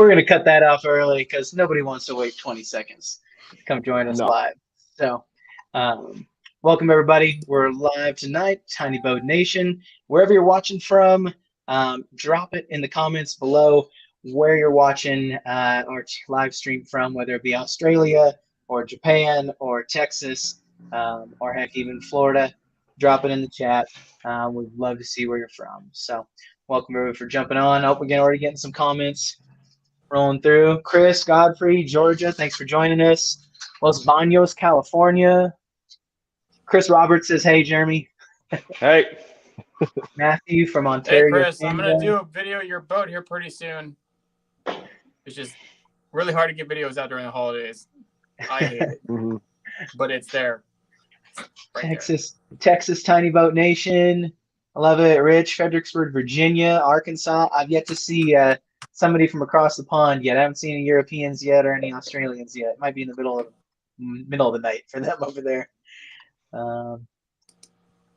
we're gonna cut that off early because nobody wants to wait 20 seconds to come join us live. So, welcome everybody. We're live tonight, Tiny Boat Nation. Wherever you're watching from, drop it in the comments below where you're watching our live stream from, whether it be Australia or Japan or Texas or heck, even Florida. Drop it in the chat. We'd love to see where you're from. So welcome everybody for jumping on. I hope we're already getting some comments rolling through. Chris, Godfrey, Georgia, thanks for joining us. Los Banos, California. Chris Roberts says, hey, Jeremy. Hey. Matthew from Ontario. Hey, Chris, Canada. I'm going to do a video of your boat here pretty soon. It's just really hard to get videos out during the holidays. I hate it. But it's there. Right Texas Tiny Boat Nation. I love it. Rich, Fredericksburg, Virginia, Arkansas. I've yet to see somebody from across the pond yet. I haven't seen any Europeans yet or any Australians yet. It might be in the middle of the night for them over there.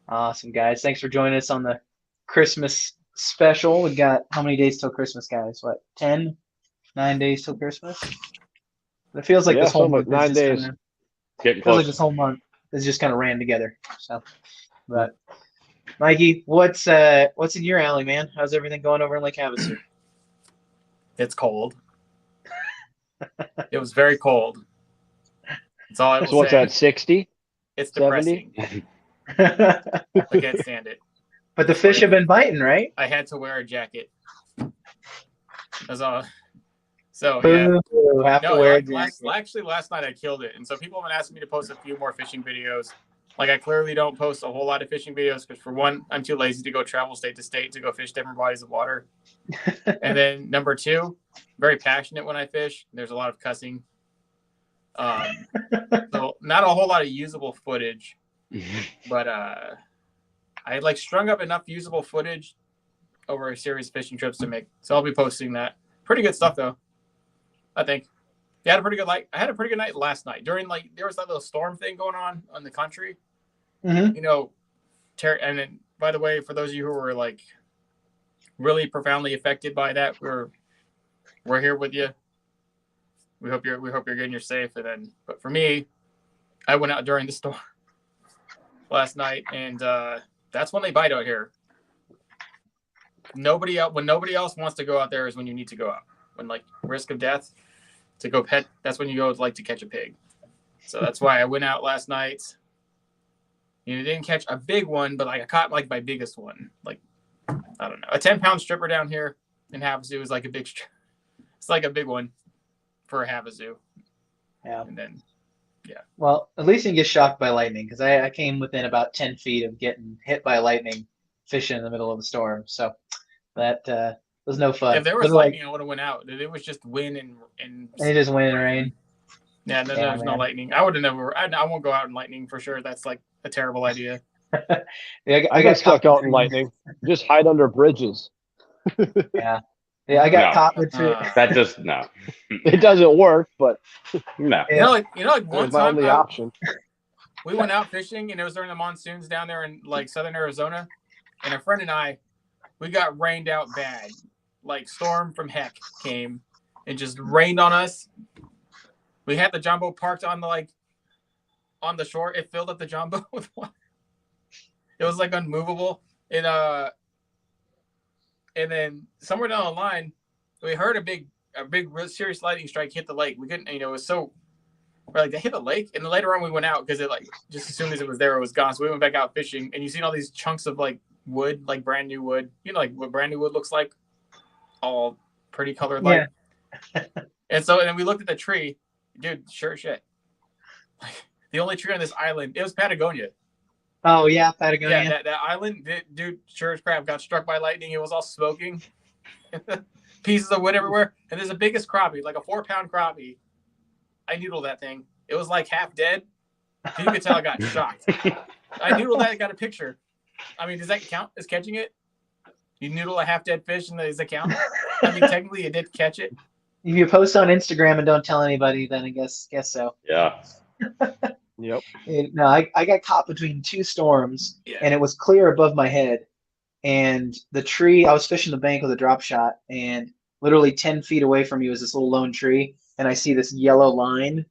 Awesome, guys. Thanks for joining us on the Christmas special. We've got how many days till Christmas, guys? What, 10? 9 days till Christmas? It feels like this whole month. 9 days. Feels like this whole month is just kind of ran together. So, but Mikey, what's in your alley, man? How's everything going over in Lake Havasu? It's cold. It was very cold. That's all I will say. What's that, 60? It's depressing. I can't stand it. But the fish have been biting, right? I had to wear a jacket. That's all. So yeah, actually last night I killed it, and so people have been asking me to post a few more fishing videos. Like I clearly don't post a whole lot of fishing videos because for one, I'm too lazy to go travel state to state to go fish different bodies of water. And then number two, very passionate when I fish. There's a lot of cussing. So not a whole lot of usable footage, but I like strung up enough usable footage over a series of fishing trips to make. So I'll be posting that. Pretty good stuff though. I think. Yeah, I had a pretty good night last night. During there was that little storm thing going on the country. Mm-hmm. You know, and then by the way, for those of you who were like really profoundly affected by that, we're here with you. We hope you're good and you're safe. But for me, I went out during the storm last night, and that's when they bite out here. When nobody else wants to go out there is when you need to go out. When like risk of death to go pet, that's when you go like to catch a pig. So that's why I went out last night. You know, didn't catch a big one, but like I caught like my biggest one. Like I don't know, a 10-pound stripper down here in Havasu is like a big. It's like a big one for a Havasu. Yeah. And then, yeah. Well, at least you can get shocked by lightning because I came within about 10 feet of getting hit by lightning fishing in the middle of a storm. So that was no fun. If there was lightning, I would have went out. It was just wind and it just wind and rain. Yeah, there was no lightning. I would have never. I won't go out in lightning for sure. That's like a terrible idea. Yeah, I got stuck out in lightning. Just hide under bridges. Yeah, I got caught between. That just no. It doesn't work, but no. You know, like one my time only option. We went out fishing, and it was during the monsoons down there in like southern Arizona, and a friend and I, we got rained out bad. Like storm from heck came and just rained on us. We had the jumbo parked on the shore. It filled up the jumbo with water. It was like unmovable. And then somewhere down the line, we heard a big real serious lightning strike hit the lake. We couldn't, it was so we're like, they hit the lake. And then later on we went out because it like just as soon as it was there, it was gone. So we went back out fishing, and you seen all these chunks of like wood, like brand new wood. You know, like what brand new wood looks like. All pretty colored light. Yeah. And then we looked at the tree, dude, sure shit. Like the only tree on this island, it was Patagonia. Oh yeah, Patagonia. Yeah, that island, dude, sure as crap, got struck by lightning. It was all smoking. Pieces of wood everywhere. And there's the biggest crappie, like a 4-pound crappie. I noodled that thing. It was like half dead. You could tell I got shocked. I noodled that, got a picture. I mean, does that count as catching it? You noodle a half-dead fish, and does that count? I mean, technically, you did catch it. If you post on Instagram and don't tell anybody, then I guess so. Yeah. Yep. No, I got caught between two storms, and it was clear above my head. And the tree, I was fishing the bank with a drop shot, and literally 10 feet away from you is this little lone tree, and I see this yellow line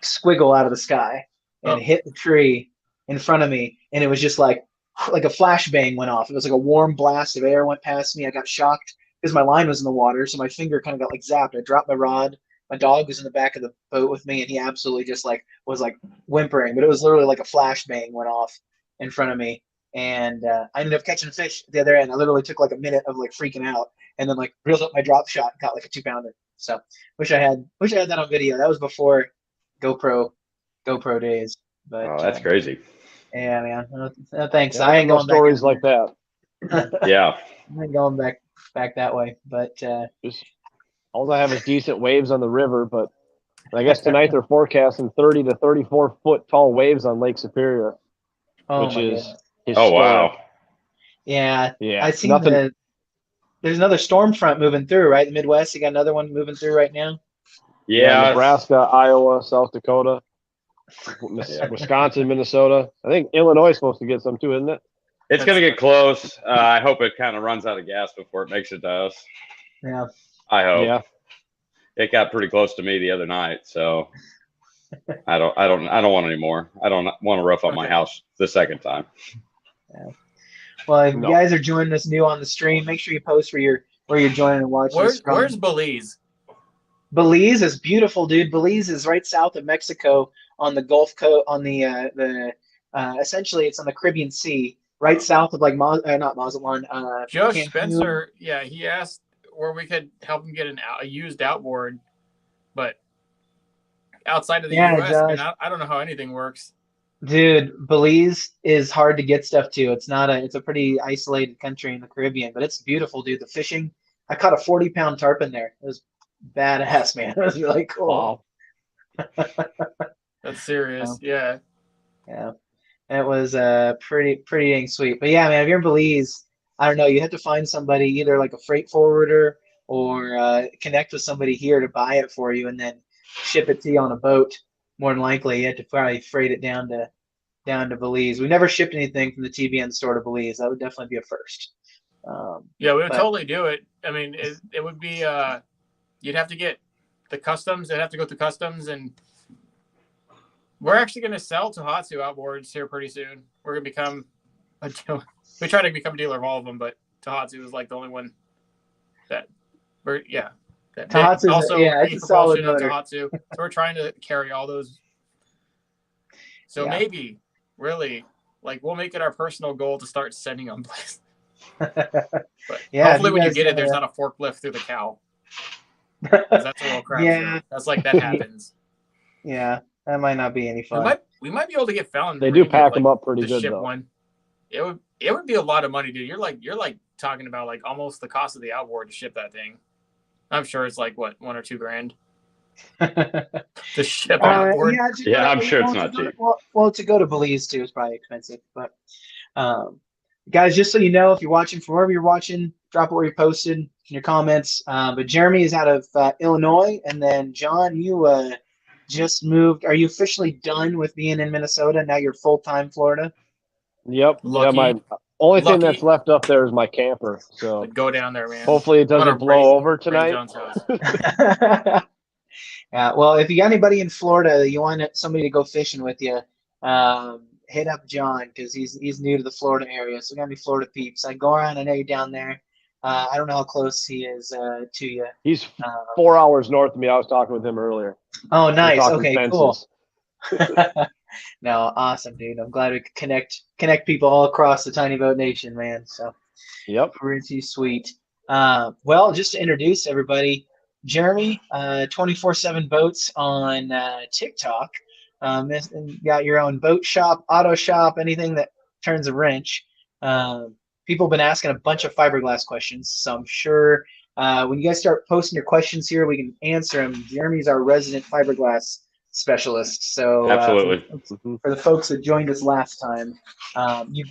squiggle out of the sky and hit the tree in front of me, and it was just like a flashbang went off. It was like a warm blast of air went past me. I got shocked because my line was in the water, so my finger kind of got like zapped. I dropped my rod. My dog was in the back of the boat with me, and he absolutely just like was like whimpering, but it was literally like a flashbang went off in front of me, and I ended up catching a fish at the other end. I literally took like a minute of like freaking out, and then like reeled up my drop shot and got like a 2-pounder. So wish I had that on video. That was before GoPro days. But Oh, that's crazy. Yeah, man. No, thanks. Yeah, I ain't no going stories back like that. Yeah. I ain't going back that way. But Just, all I have is decent waves on the river, but I guess tonight they're forecasting 30 to 34 foot tall waves on Lake Superior, which is historic. Oh, wow. Yeah. Yeah. I see there's another storm front moving through, right? The Midwest, you got another one moving through right now. Yeah. Nebraska, Iowa, South Dakota, Wisconsin, Minnesota. I think Illinois is supposed to get some too, isn't it? It's going to get close. I hope it kind of runs out of gas before it makes it to us. Yeah. I hope. Yeah. It got pretty close to me the other night, so I don't want any more. I don't want to rough up my house the second time. Yeah. Well, if you guys are joining us new on the stream, make sure you post where you're joining and watching. Where's Belize? Belize is beautiful, dude. Belize is right south of Mexico on the Gulf Coast, on the essentially it's on the Caribbean Sea, right south of like not Mazatlan. Josh Cancun. Spencer, yeah, he asked where we could help him get a used outboard, but outside of the U.S., man, I don't know how anything works. Dude, Belize is hard to get stuff to. It's a pretty isolated country in the Caribbean, but it's beautiful, dude. The fishing, I caught a 40-pound tarpon there. It was badass, man. It was really cool. Wow. That's serious. Yeah. Yeah. It was pretty dang sweet. But yeah, man, if you're in Belize, I don't know, you have to find somebody, either like a freight forwarder or connect with somebody here to buy it for you and then ship it to you on a boat. More than likely, you have to probably freight it down to Belize. We never shipped anything from the TBN store to Belize. That would definitely be a first. Yeah, we would totally do it. I mean, it would be you'd have to get the customs. It'd have to go through customs, and we're actually going to sell Tohatsu outboards here pretty soon. We're going to become a dealer. We try to become a dealer of all of them, but Tohatsu is like the only one that Tohatsu also it's a solid motor. Tohatsu. So we're trying to carry all those. So maybe really like we'll make it our personal goal to start sending them places. But hopefully when you get it, there's not a forklift through the cow. That's a real crap. Yeah. That's like that happens. Yeah, that might not be any fun. We might be able to get Fallon. They do pack them up pretty good ship though. One. It would be a lot of money, dude. You're like talking about like almost the cost of the outboard to ship that thing. I'm sure it's like what, $1 or $2 grand to ship outboard. Yeah, I'm sure it's not cheap. Well, to go to Belize too is probably expensive. But guys, just so you know, if you're watching from wherever you're watching, drop it where you posted in your comments. But Jeremy is out of Illinois, and then John, you just moved. Are you officially done with being in Minnesota? Now you're full-time Florida? Yep. Lucky. Yeah, my only thing that's left up there is my camper. So go down there, man. Hopefully it doesn't blow over tonight. Yeah. Well, if you got anybody in Florida that you want somebody to go fishing with you, hit up John because he's new to the Florida area. So we got any Florida peeps. I go around. I know you're down there. I don't know how close he is to you. He's 4 hours north of me. I was talking with him earlier. Oh, nice. Okay, fences. Cool. No, awesome, dude. I'm glad we could connect people all across the Tiny Boat Nation, man. So, yep, pretty sweet. Well, just to introduce everybody, Jeremy, 24/7 Boats on TikTok. And you got your own boat shop, auto shop, anything that turns a wrench. People have been asking a bunch of fiberglass questions, so I'm sure when you guys start posting your questions here, we can answer them. Jeremy's our resident fiberglass specialist. So absolutely, for the folks that joined us last time,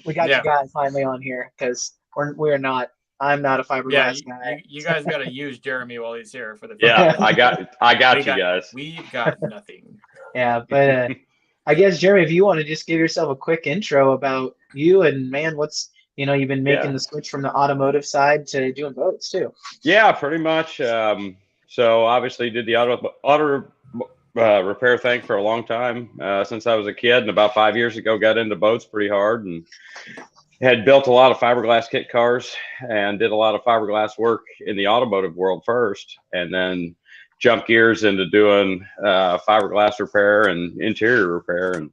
we got you guys finally on here because we're not. I'm not a fiberglass guy. You guys got to use Jeremy while he's here for the. I got you guys. We've got nothing. Yeah, but I guess Jeremy, if you want to just give yourself a quick intro about you and man, you've been making Yeah. the switch from the automotive side to doing boats too. Yeah, pretty much. So obviously did the auto repair thing for a long time since I was a kid, and about 5 years ago got into boats pretty hard and had built a lot of fiberglass kit cars and did a lot of fiberglass work in the automotive world first, and then jumped gears into doing fiberglass repair and interior repair, and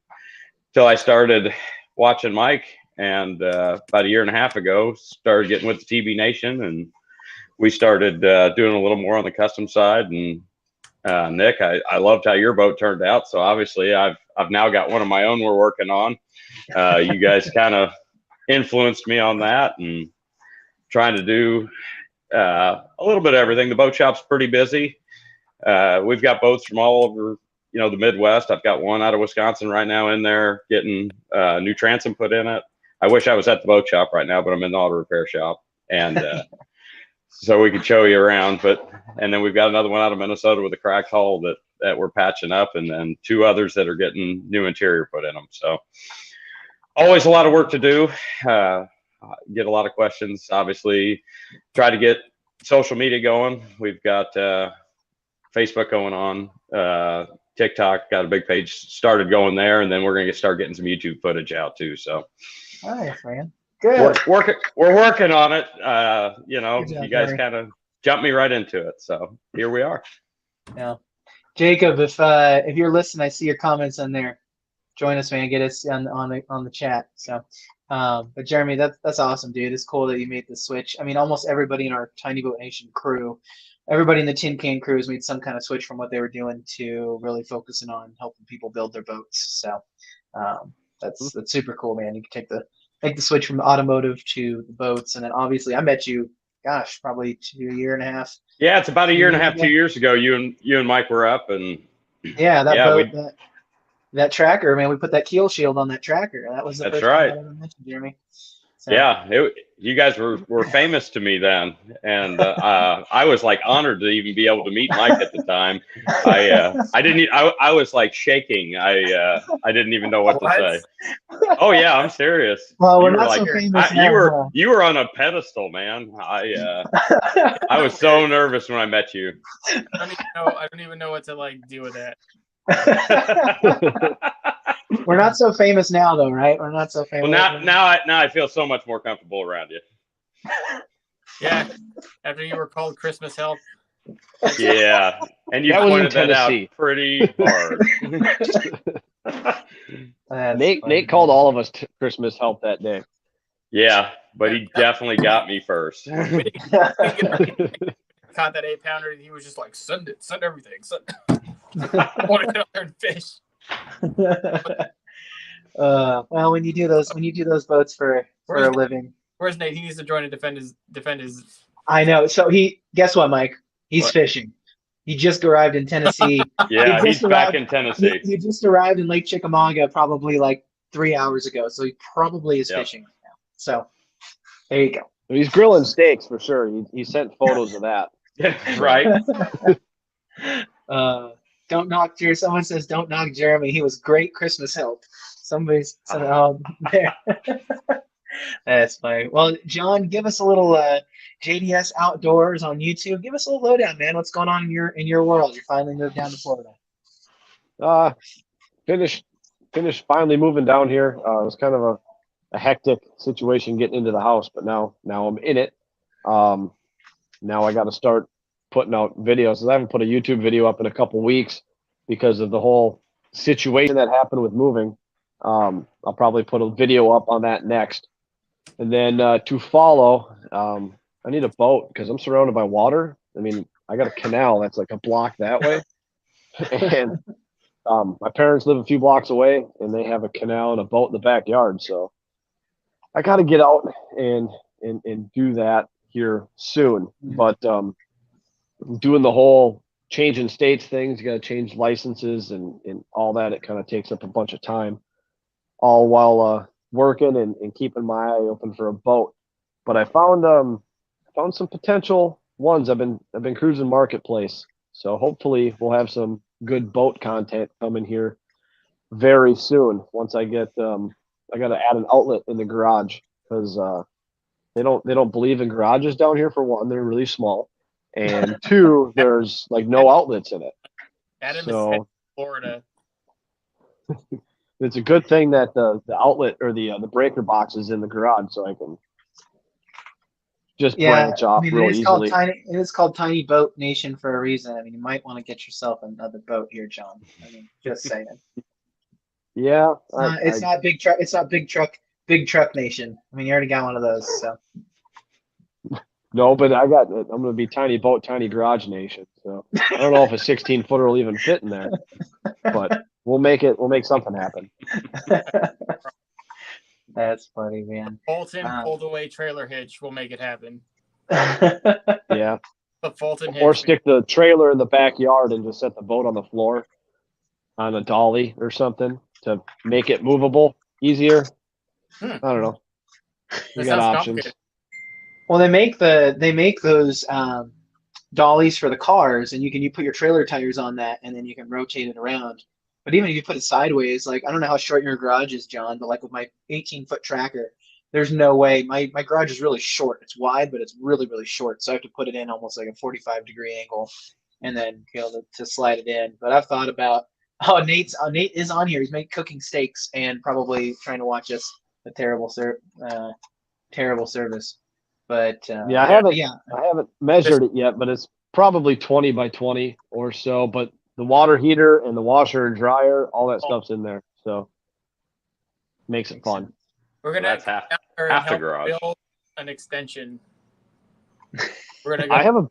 until I started watching Mike, and about a year and a half ago started getting with the TB Nation, and we started doing a little more on the custom side. And Nick, I loved how your boat turned out, so obviously I've now got one of my own we're working on. You guys kind of influenced me on that, and trying to do a little bit of everything. The boat shop's pretty busy. We've got boats from all over, the Midwest. I've got one out of Wisconsin right now in there getting a new transom put in it. I wish I was at the boat shop right now, but I'm in the auto repair shop, and so we could show you around. And then we've got another one out of Minnesota with a cracked hull that we're patching up, and then 2 others that are getting new interior put in them. So always a lot of work to do. Get a lot of questions. Obviously, try to get social media going. We've got Facebook going on, TikTok, got a big page started going there, and then we're gonna start getting some YouTube footage out too. So nice, man. Good. We're working on it. Good job, you guys kind of jumped me right into it, so here we are. Yeah, Jacob, if you're listening, I see your comments on there. Join us, man. Get us on the chat. So, but Jeremy, that's awesome, dude. It's cool that you made the switch. I mean, almost everybody in our Tiny Boat Nation crew, everybody in the Tin Can crew has made some kind of switch from what they were doing to really focusing on helping people build their boats. So, that's super cool, man. You can make the switch from automotive to the boats, and then obviously I met you, gosh, probably a year and a half. Yeah, it's about a year and a half, 2 years ago. You and Mike were up, and yeah, boat. That tracker, man, we put that keel shield on that tracker. That was the first time I ever mentioned, Jeremy. So. Yeah, you guys were famous to me then, and I was like honored to even be able to meet Mike at the time. I was like shaking. I didn't even know what to say. Oh yeah, I'm serious. Well, we're not so famous now. You were on a pedestal, man. I was so nervous when I met you. I don't even know what to do with that. We're not so famous now, though, right? We're not so famous. Well, now I feel so much more comfortable around you. Yeah, after you were called Christmas help. Yeah, and you pointed that out pretty hard. Nate called all of us Christmas help that day. Yeah, but he definitely got me first. Caught that 8-pounder, and he was just like, send everything. I want to get out there and fish. Well, when you do those boats for a living. Where's Nate? He needs to join and defend his. I know. So guess what, Mike? He's fishing. He just arrived in Tennessee. Yeah, he's back in Tennessee. He just arrived in Lake Chickamauga probably like 3 hours ago. So he probably is fishing right now. So there you go. He's grilling steaks for sure. He sent photos of that. Right. Don't knock Jeremy. Someone says, "Don't knock Jeremy. He was great Christmas help." Somebody's said, there. That's funny. Well, John, give us a little JDS Outdoors on YouTube. Give us a little lowdown, man. What's going on in your world? You finally moved down to Florida. Finished finally moving down here. It was kind of a hectic situation getting into the house, but now I'm in it. Now I got to start putting out videos. I haven't put a YouTube video up in a couple weeks because of the whole situation that happened with moving. I'll probably put a video up on that next. And then to follow, I need a boat because I'm surrounded by water. I mean, I got a canal that's like a block that way. And my parents live a few blocks away, and they have a canal and a boat in the backyard. So I got to get out and do that here soon. But doing the whole changing states things, you got to change licenses and all that. It kind of takes up a bunch of time, all while working and keeping my eye open for a boat. But I found some potential ones. I've been cruising Marketplace, so hopefully we'll have some good boat content coming here very soon. Once I get I got to add an outlet in the garage because they don't believe in garages down here. For one, they're really small, and two, there's like no outlets in it. Adam So is Florida. it's a good thing that the outlet or the breaker box is in the garage, so I can just branch off real easily. It is called Tiny Boat Nation for a reason. I mean, you might want to get yourself another boat here, John. I mean, just saying. Yeah, It's not big truck. It's not big truck nation. I mean, you already got one of those. So no, but I'm going to be tiny boat, tiny garage nation. So I don't know if a 16-footer will even fit in there, but we'll make something happen. That's funny, man. Fulton pulled away trailer hitch will make it happen. Yeah. The Fulton hitch. Or stick the trailer in the backyard and just set the boat on the floor on a dolly or something to make it movable easier. I don't know. We got options. Well, they make those dollies for the cars, and you put your trailer tires on that, and then you can rotate it around. But even if you put it sideways, like I don't know how short your garage is, John, but like with my 18-foot tracker, there's no way. My garage is really short. It's wide, but it's really, really short. So I have to put it in almost like a 45-degree angle, and then be able to slide it in. But I've thought about Nate is on here. He's cooking steaks and probably trying to watch us. A terrible service. But I haven't measured it yet, but it's probably 20 by 20 or so. But the water heater and the washer and dryer, all that stuff's in there, so makes it fun. We're gonna half the garage. Build an extension. I have a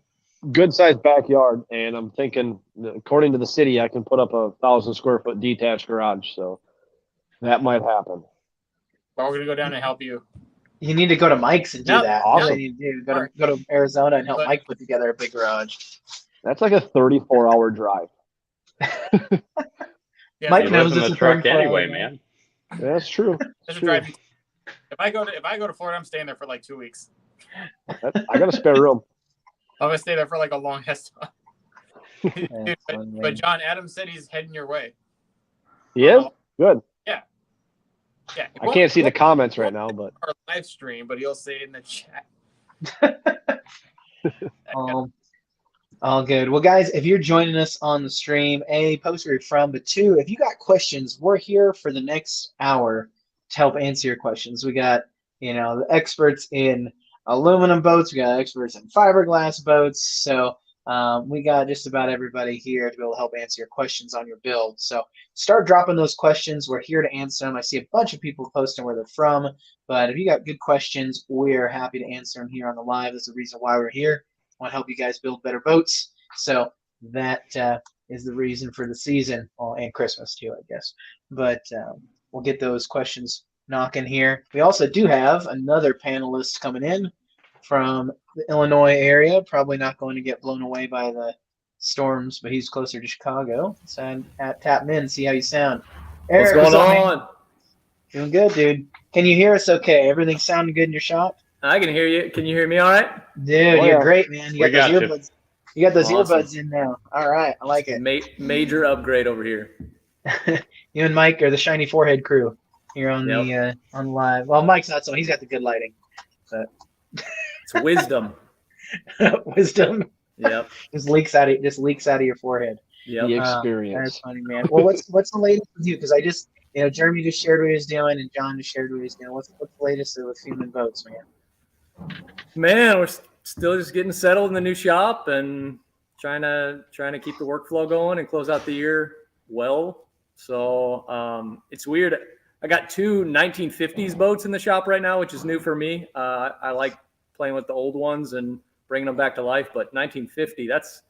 good sized backyard, and I'm thinking, according to the city, I can put up a 1,000-square-foot detached garage, so that might happen. Well, we're gonna go down and help you. You need to go to Mike's and do that. Awesome. Really need to do. Go to Arizona and help Mike put together a big garage. That's like a 34-hour drive. Yeah, Mike knows it's it's a truck anyway, man. That's true. That's true. If I go to Florida, I'm staying there for like 2 weeks. I got a spare room. I'm gonna stay there for like a long ass time. But John, Adam said he's heading your way. He is? Good. Yeah. I can't see the comments right now, but our live stream, but he'll say it in the chat. All good. Well, guys, if you're joining us on the stream, A, post where you're from, but two, if you got questions, we're here for the next hour to help answer your questions. We got, the experts in aluminum boats. We got experts in fiberglass boats. So we got just about everybody here to be able to help answer your questions on your build. So start dropping those questions. We're here to answer them. I see a bunch of people posting where they're from, but if you got good questions, we're happy to answer them here on the live. That's the reason why we're here. I want to help you guys build better boats. So that is the reason for the season, and Christmas too, I guess. But we'll get those questions knocking here. We also do have another panelist coming in from the Illinois area, probably not going to get blown away by the storms, but he's closer to Chicago. So tap him in, see how you sound. Eric, what's going on? Doing good, dude. Can you hear us okay? Everything sounding good in your shop? I can hear you. Can you hear me all right? Dude, you're great, man. You got those earbuds. You got those Awesome. earbuds in now. All right, I like it. Major upgrade over here. You and Mike are the shiny forehead crew here on the on live. Well, Mike's not so. He's got the good lighting, but it's wisdom. Wisdom. Yep. Just leaks out of your forehead. Yep. The experience. That's funny, man. Well, what's the latest with you? Because I just Jeremy just shared what he was doing, and John just shared what he was doing. What's the latest with human boats, man? Man, we're still just getting settled in the new shop and trying to keep the workflow going and close out the year well. So it's weird. I got two 1950s boats in the shop right now, which is new for me. I like playing with the old ones and bringing them back to life, but 1950, that's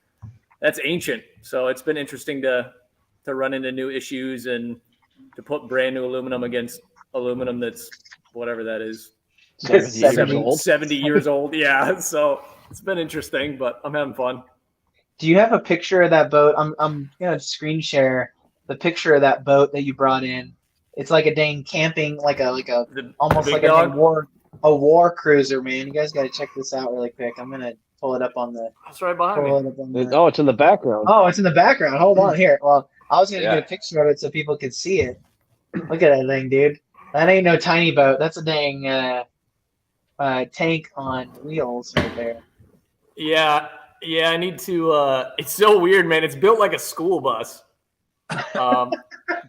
ancient. So it's been interesting to run into new issues and to put brand new aluminum against aluminum that's whatever that is. 70 years old. Yeah. So it's been interesting, but I'm having fun. Do you have a picture of that boat? I'm gonna screen share the picture of that boat that you brought in. It's like a dang camping, almost like a war cruiser, man. You guys got to check this out really quick. I'm gonna pull it up on the. That's right behind me. Oh, it's in the background. Oh, it's in the background. Hold on here. Well, I was gonna get a picture of it so people could see it. Look at that thing, dude. That ain't no tiny boat. That's a dang. tank on wheels right there. Yeah, I need to. It's so weird, man. It's built like a school bus,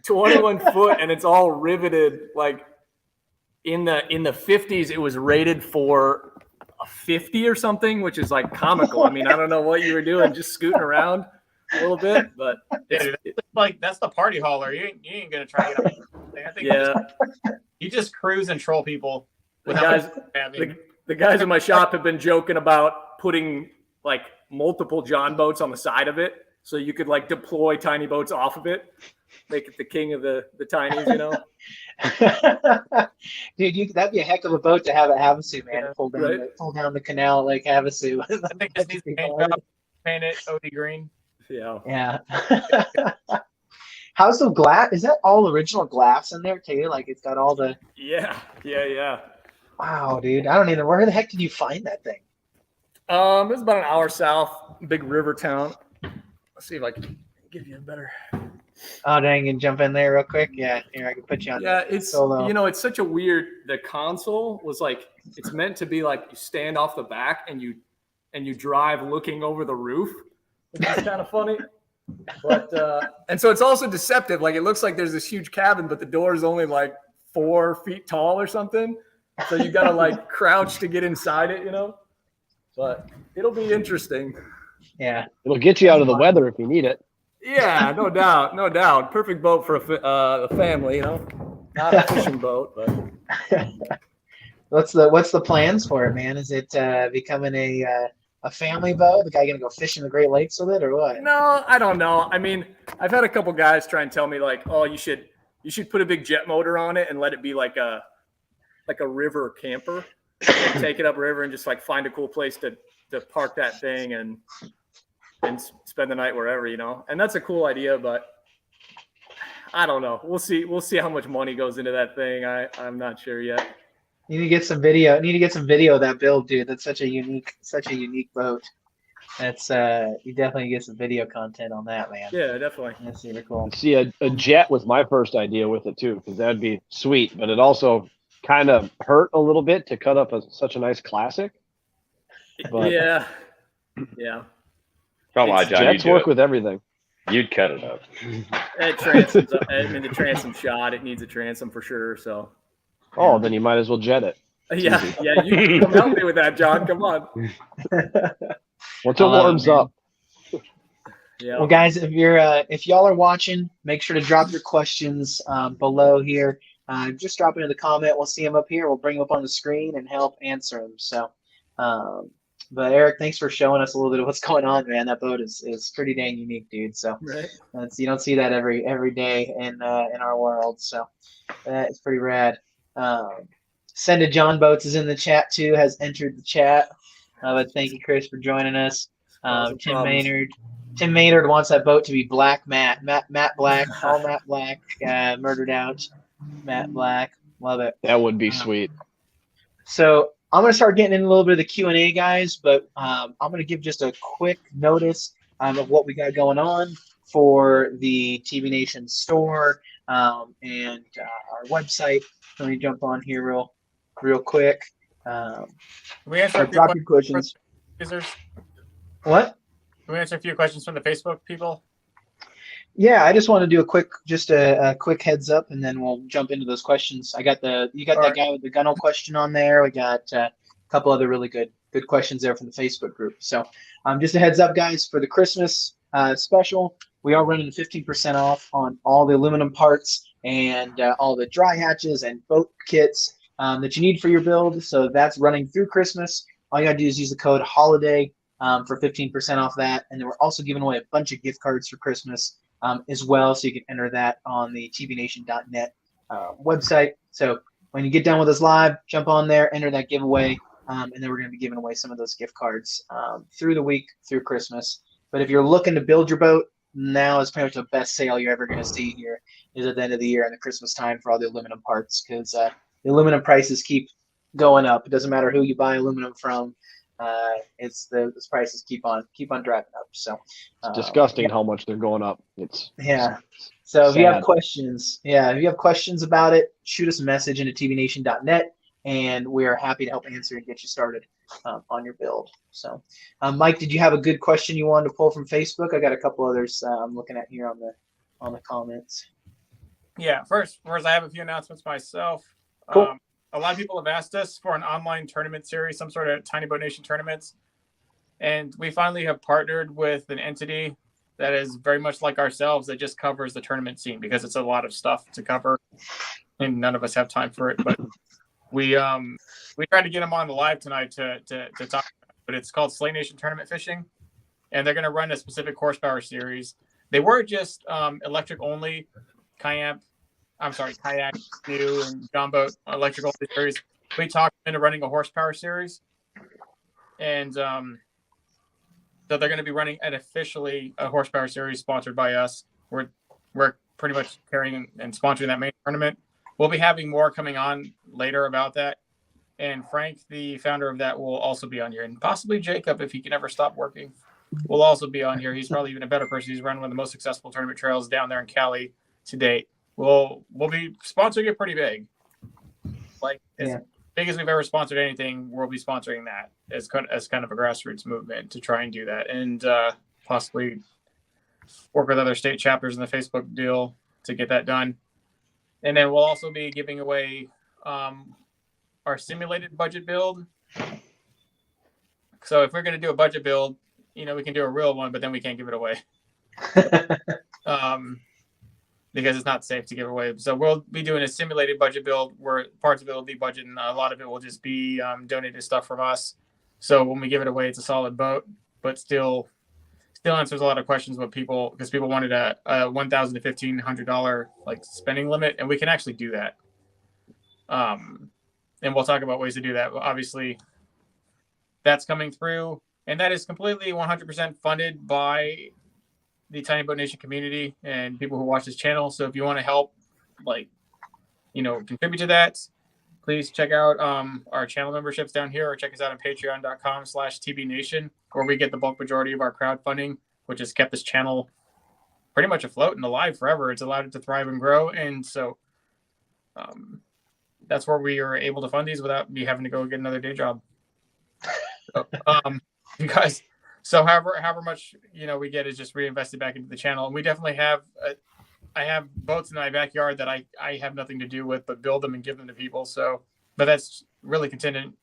21 foot, and it's all riveted. Like in the 50s, it was rated for a 50 or something, which is like comical. I mean, I don't know what you were doing, just scooting around a little bit, but like that's the party hauler. You ain't gonna try to get up. I think you just cruise and troll people. The guys in my shop have been joking about putting like multiple John boats on the side of it, so you could like deploy tiny boats off of it, make it the king of the tinies, you know. Dude, that'd be a heck of a boat to have at Havasu, man. Yeah, Pull down the right? canal like Havasu. I think this needs to paint it OD green. Yeah. How's the glass? Is that all original glass in there too? Like it's got all the. Yeah. Wow, dude! I don't even. Where the heck did you find that thing? It's about an hour south, big river town. Let's see if I can give you a better. Oh, dang! You can jump in there real quick. Yeah, here I can put you on. Yeah, it's solo. It's such a weird. The console was like it's meant to be like you stand off the back and you drive looking over the roof, which is kind of funny. But and so it's also deceptive. Like it looks like there's this huge cabin, but the door is only like 4 feet tall or something. So you got to like crouch to get inside it, But it'll be interesting. Yeah, it'll get you out of the weather if you need it. Yeah, no doubt. Perfect boat for a family, Not a fishing boat, but. What's the plans for it, man? Is it becoming a family boat? The guy gonna go fishing the Great Lakes with it, or what? No, I don't know. I mean, I've had a couple guys try and tell me like, oh, you should put a big jet motor on it and let it be like a river camper. Take it up river and just like find a cool place to park that thing and spend the night wherever, And that's a cool idea, but I don't know. We'll see how much money goes into that thing. I'm not sure yet. You need to get some video. Of that build, dude. That's such a unique boat. That's you definitely get some video content on that, man. Yeah, definitely. That's super cool. See, a jet was my first idea with it too, because that'd be sweet. But it also kind of hurt a little bit to cut up such a nice classic. But yeah. Come on, John. Jets work with everything. You'd cut it up. The transom shot. It needs a transom for sure. So. Oh, then you might as well jet it. Yeah. You come help me with that, John. Come on. Once it warms up. Yeah. Well, guys, if y'all are watching, make sure to drop your questions below here. Just drop it in the comment. We'll see them up here. We'll bring them up on the screen and help answer them. So, but Eric, thanks for showing us a little bit of what's going on, man. That boat is pretty dang unique, dude. So right. You don't see that every day in our world. So it's pretty rad. Send to John Boats is in the chat too. Has entered the chat. But thank you, Chris, for joining us. Tim Maynard wants that boat to be black matte black, all matte black, murdered out, matte black. Love it. That would be sweet. So I'm gonna start getting in a little bit of the Q&A, guys, but I'm gonna give just a quick notice of what we got going on for the TV Nation store and our website. Let me jump on here real quick. We answer drop your questions. What? Can we answer a few questions from the Facebook people? Yeah, I just want to do a quick heads up, and then we'll jump into those questions. You got that guy with the gunnel question on there. We got a couple other really good questions there from the Facebook group. So, just a heads up, guys, for the Christmas special, we are running 15% off on all the aluminum parts and all the dry hatches and boat kits that you need for your build. So that's running through Christmas. All you gotta do is use the code HOLIDAY for 15% off that. And then we're also giving away a bunch of gift cards for Christmas as well. So you can enter that on the tvnation.net website. So when you get done with us live, jump on there, enter that giveaway. And then we're going to be giving away some of those gift cards through the week, through Christmas. But if you're looking to build your boat, now is pretty much the best sale you're ever going to see here is at the end of the year and the Christmas time for all the aluminum parts, because the aluminum prices keep going up. It doesn't matter who you buy aluminum from. Those prices keep on driving up. So it's disgusting how much they're going up. So if you have questions, about it, shoot us a message into tvnation.net and we are happy to help answer and get you started on your build. So, Mike, did you have a good question you wanted to pull from Facebook? I got a couple others I'm looking at here on the comments. Yeah, first, I have a few announcements myself. Cool. A lot of people have asked us for an online tournament series, some sort of Tiny Boat Nation tournaments. And we finally have partnered with an entity that is very much like ourselves that just covers the tournament scene, because it's a lot of stuff to cover and none of us have time for it. But we tried to get them on the live tonight to talk about it. But it's called Slay Nation Tournament Fishing, and they're going to run a specific horsepower series. They were just electric only kayak, canoe, and John boat electric only series. We talked into running a horsepower series, and so they're going to be running officially a horsepower series sponsored by us. We're pretty much carrying and sponsoring that main tournament. We'll be having more coming on later about that. And Frank, the founder of that, will also be on here. And possibly Jacob, if he can ever stop working, will also be on here. He's probably even a better person. He's running one of the most successful tournament trails down there in Cali to date. We'll be sponsoring it pretty big. Like, as big as we've ever sponsored anything, we'll be sponsoring that as kind of a grassroots movement to try and do that, and possibly work with other state chapters in the Facebook deal to get that done. And then we'll also be giving away our simulated budget build. So if we're going to do a budget build, we can do a real one, but then we can't give it away because it's not safe to give away. So we'll be doing a simulated budget build where parts of it will be budget and a lot of it will just be donated stuff from us. So when we give it away, it's a solid boat, but still answers a lot of questions because people wanted a $1,000 to $1,500 like spending limit, and we can actually do that. And we'll talk about ways to do that. Obviously, that's coming through, and that is completely 100% funded by the Tiny Boat Nation community and people who watch this channel. So if you want to help, contribute to that, please check out our channel memberships down here, or check us out on patreon.com/TBNation, where we get the bulk majority of our crowdfunding, which has kept this channel pretty much afloat and alive forever. It's allowed it to thrive and grow. And so that's where we are able to fund these without me having to go get another day job. So, you guys, so however much, we get is just reinvested back into the channel. And we definitely have, I have boats in my backyard that I have nothing to do with, but build them and give them to people. So, but that's really contingent,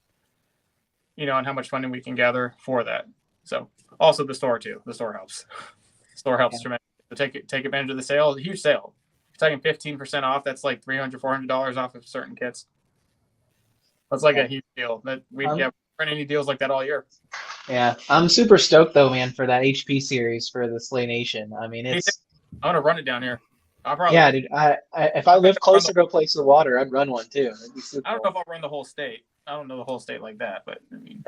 on how much funding we can gather for that. So also the store too. The store helps. The store helps tremendously. So take advantage of the sale. It's a huge sale. You're talking 15% off. That's like $300, $400 off of certain kits. That's like a huge deal. That we haven't run any deals like that all year. Yeah, I'm super stoked though, man, for that HP series for the Slay Nation. I mean, I want to run it down here. Yeah, dude. I if I live closer to a place with water, I'd run one too. That'd be super I don't know if I'll run the whole state. I don't know the whole state like that, but I mean,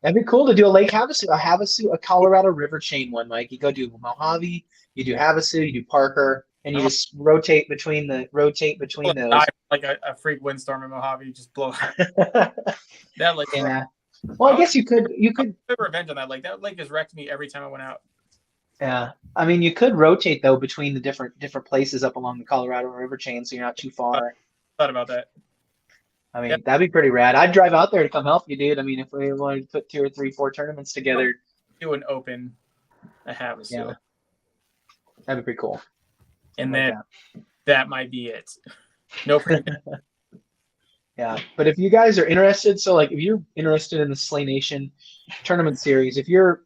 that'd be cool to do a Lake Havasu, a Colorado River chain one. Like you go do Mojave, you do Havasu, you do Parker, and you just rotate between those. Like a freak windstorm in Mojave, you just blow. That lake. Yeah. Well, I guess you could revenge on that lake. That lake has wrecked me every time I went out. Yeah, I mean, you could rotate though between the different places up along the Colorado River chain, so you're not too far. Thought about that. I mean, that'd be pretty rad. I'd drive out there to come help you, dude. I mean, if we wanted to put 2 or 3, 4 tournaments together, do an open, I have a yeah, that'd be pretty cool. And then that might be it. No. Yeah, but if you guys are interested, so like if you're interested in the Slay Nation tournament series, if you're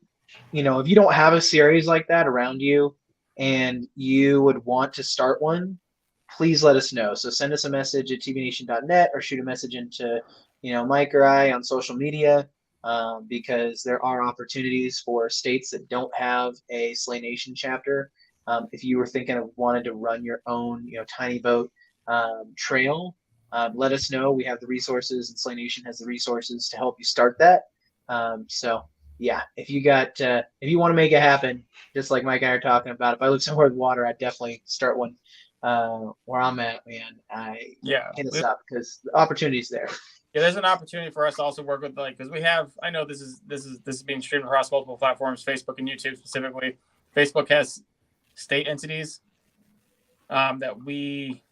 if you don't have a series like that around you and you would want to start one, please let us know. So send us a message at tbnation.net or shoot a message into, Mike or I on social media, because there are opportunities for states that don't have a Slay Nation chapter. If you were thinking of wanting to run your own, tiny boat trail, let us know. We have the resources, and Slay Nation has the resources to help you start that. So yeah, if you want to make it happen, just like Mike and I are talking about, if I live somewhere with water, I'd definitely start one where I'm at, man. Hit us up because the opportunity's there. Yeah, there's an opportunity for us to also work with, because we have. I know this is being streamed across multiple platforms, Facebook and YouTube specifically. Facebook has state entities that we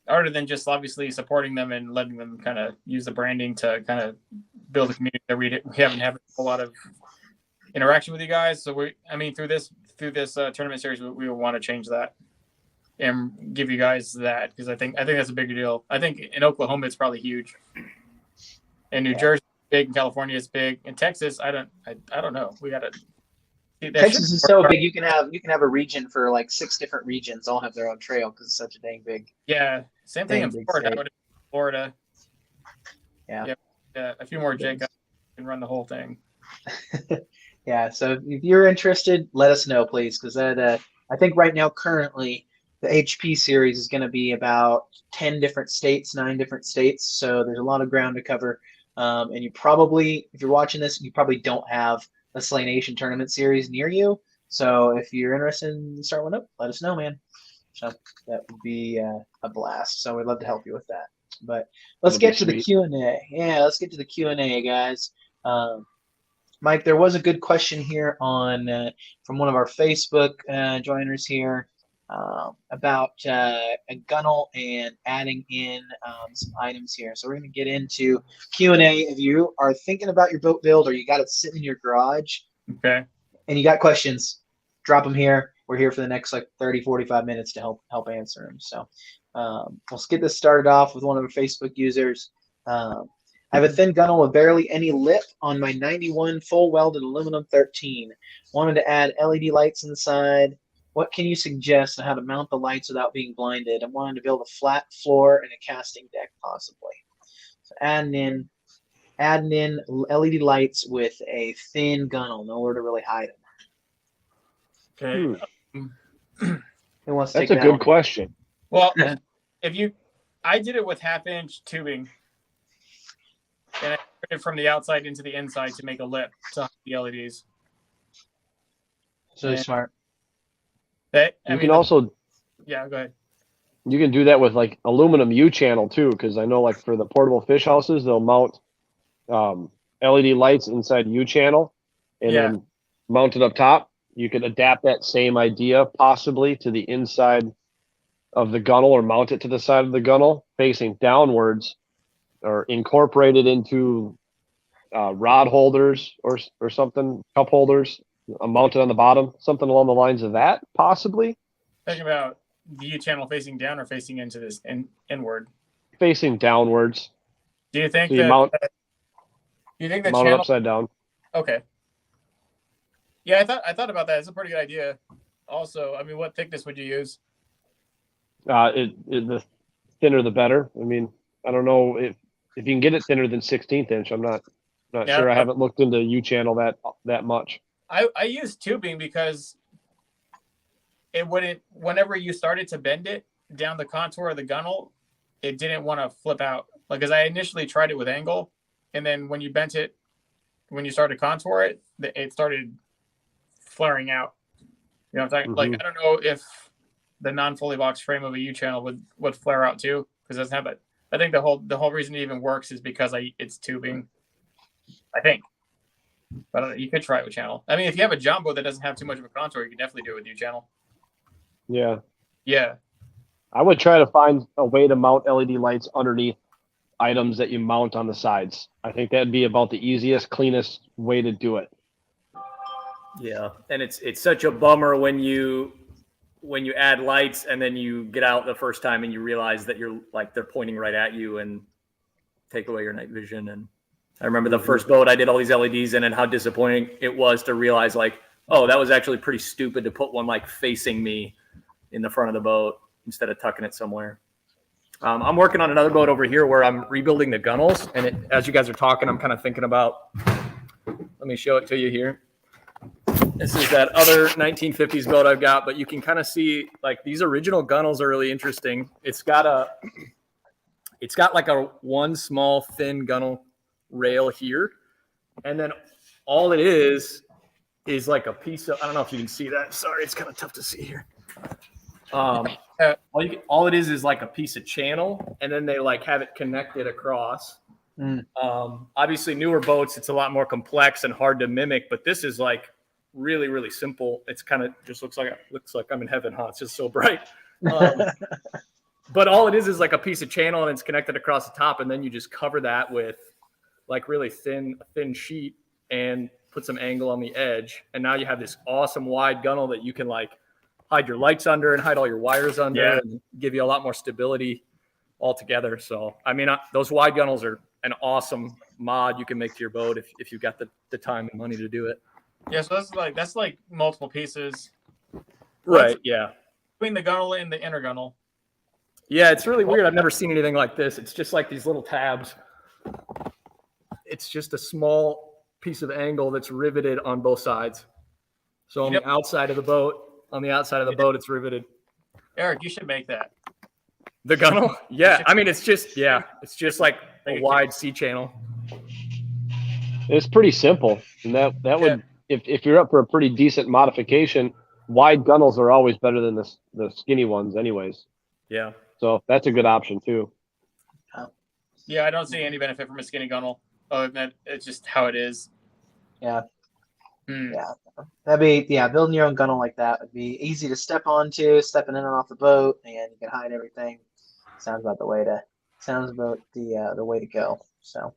other than just obviously supporting them and letting them kind of use the branding to kind of build a community that we haven't had a whole lot of interaction with you guys. So through this tournament series, we will want to change that and give you guys that, because I think that's a bigger deal. I think in Oklahoma it's probably huge. In New Jersey, it's big. In California, it's big. In Texas, I don't know. We got to. Texas is so big. You can have a region for like 6 different regions all have their own trail because it's such a dang big. Yeah, same thing in Florida. Florida. Yeah. A few more Jacobs can run the whole thing. Yeah. So if you're interested, let us know, please, because I think right now currently the HP series is going to be about 10 different states, 9 different states. So there's a lot of ground to cover. And you probably, if you're watching this, you probably don't have a Slay Nation tournament series near you. So if you're interested in starting one up, let us know, man. So that would be a blast. So we'd love to help you with that. But let's get to the Q&A. Yeah, let's get to the Q&A, guys. Mike, there was a good question here on from one of our Facebook joiners here about a gunnel and adding in some items here. So we're going to get into Q&A. If you are thinking about your boat build or you got it sitting in your garage, okay, and you got questions, drop them here. We're here for the next like 30, 45 minutes to help answer them. So let's get this started off with one of our Facebook users. I have a thin gunnel with barely any lip on my 91 full welded aluminum 13. Wanted to add LED lights inside. What can you suggest on how to mount the lights without being blinded? I'm wanting to build a flat floor and a casting deck, possibly. So adding in LED lights with a thin gunnel, nowhere to really hide them. Okay. Who wants to That's take a that good one? question. Well, I did it with 1/2-inch tubing, and I put it from the outside into the inside to make a lip to hide the LEDs. It's really smart. Yeah, go ahead. You can do that with like aluminum U channel too, because I know like for the portable fish houses, they'll mount LED lights inside U channel and then mount it up top. You could adapt that same idea possibly to the inside of the gunnel or mount it to the side of the gunnel facing downwards or incorporate it into rod holders or something, cup holders, mounted on the bottom, something along the lines of that, possibly. Think about the U channel facing down or facing into this inward. Facing downwards. Do you think so you mount the it channel upside down? Okay. Yeah, I thought about that. It's a pretty good idea. Also, I mean, what thickness would you use? The thinner the better. I mean, I don't know if you can get it thinner than 16th inch. I'm not sure. I haven't looked into U channel that much. I use tubing because it wouldn't, whenever you started to bend it down the contour of the gunnel, it didn't want to flip out. Like, as I initially tried it with angle, and then when you bent it, when you started to contour it, it started flaring out. You know what I'm talking? Like, I don't know if the non-fully boxed frame of a U channel would flare out too, because it doesn't have it. I think the whole reason it even works is because it's tubing, I think. But I don't know, you could try it with channel. I mean, if you have a jumbo that doesn't have too much of a contour, you can definitely do it with U channel. Yeah. Yeah. I would try to find a way to mount LED lights underneath items that you mount on the sides. I think that'd be about the easiest, cleanest way to do it. Yeah, and it's such a bummer when you add lights and then you get out the first time and you realize that they're pointing right at you and take away your night vision. And I remember the first boat I did all these LEDs in and how disappointing it was to realize like, oh, that was actually pretty stupid to put one like facing me in the front of the boat instead of tucking it somewhere. I'm working on another boat over here where I'm rebuilding the gunnels, and as you guys are talking, I'm kind of thinking about. Let me show it to you here. This is that other 1950s boat I've got, but you can kind of see like these original gunnels are really interesting. It's got like a one small thin gunnel rail here, and then all it is like a piece of, I don't know if you can see that. Sorry, it's kind of tough to see here. All it is like a piece of channel, and then they like have it connected across. Obviously, newer boats, it's a lot more complex and hard to mimic, but this is like really, really simple. It's kind of just looks like I'm in heaven, huh? It's just so bright. But all it is like a piece of channel and it's connected across the top, and then you just cover that with like really thin sheet and put some angle on the edge, and now you have this awesome wide gunnel that you can like hide your lights under and hide all your wires under, and give you a lot more stability altogether. So I mean, those wide gunnels are an awesome mod you can make to your boat if you've got the time and money to do it. Yeah, so that's like multiple pieces. Right. Yeah. Between the gunnel and the inner gunnel. Yeah, it's really weird. I've never seen anything like this. It's just like these little tabs. It's just a small piece of angle that's riveted on both sides. So on the outside of the boat, it's riveted. Eric, you should make that. The gunnel? Yeah. I mean, it's just like a wide C channel. It's pretty simple. And that would, if you're up for a pretty decent modification, wide gunnels are always better than the skinny ones anyways. Yeah. So that's a good option too. Yeah, I don't see any benefit from a skinny gunnel. Other than that, it's just how it is. Yeah. Yeah. That'd be, building your own gunnel like that would be easy to step onto, stepping in and off the boat, and you can hide everything. Sounds about the way to go. So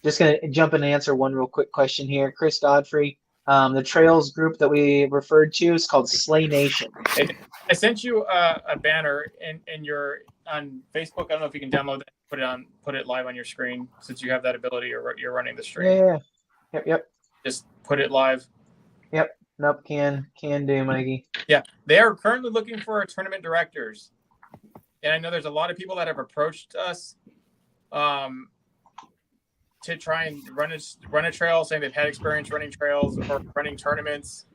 just gonna jump in and answer one real quick question here. Chris Godfrey, the trails group that we referred to is called Slay Nation. I sent you a banner on Facebook. I don't know if you can download that, put it live on your screen since you have that ability, or you're running the stream. Yeah. Yep. Just put it live. Yep. Nope. Can do, Mikey. Yeah, they are currently looking for tournament directors, and I know there's a lot of people that have approached us to try and run a trail, saying they've had experience running trails or running tournaments.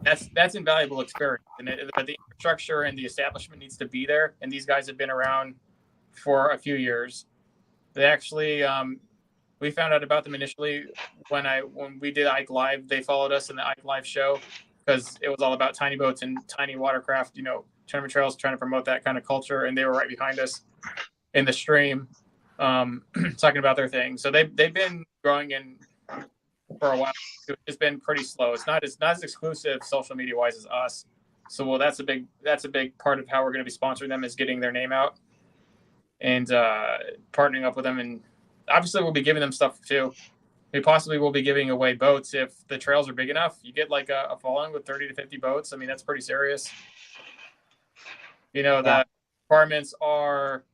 That's invaluable experience, and the infrastructure and the establishment needs to be there. And these guys have been around for a few years. They actually, we found out about them initially when we did Ike Live. They followed us in the Ike Live show because it was all about tiny boats and tiny watercraft, tournament trails, trying to promote that kind of culture. And they were right behind us in the stream, talking about their thing. So they've been growing for a while. It's been pretty slow. It's not as exclusive social media wise as us. So that's a big part of how we're going to be sponsoring them, is getting their name out and partnering up with them. And obviously we'll be giving them stuff too. We possibly will be giving away boats if the trails are big enough. You get like a following with 30 to 50 boats. I mean, that's pretty serious. The requirements are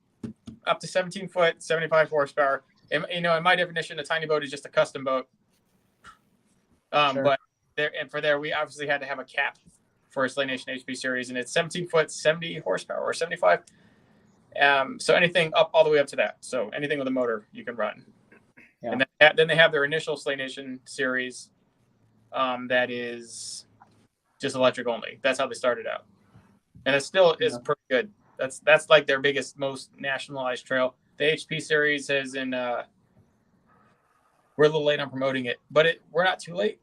up to 17 foot, 75 horsepower. And, in my definition, a tiny boat is just a custom boat. Sure. But we obviously had to have a cap for a Slay Nation HP series, and it's 17 foot, 70 horsepower or 75. So anything up all the way up to that. So anything with a motor you can run. Yeah. And then they have their initial Slay Nation series that is just electric only. That's how they started out. And it still is pretty good. That's like their biggest, most nationalized trail. The HP series is in we're a little late on promoting it, but we're not too late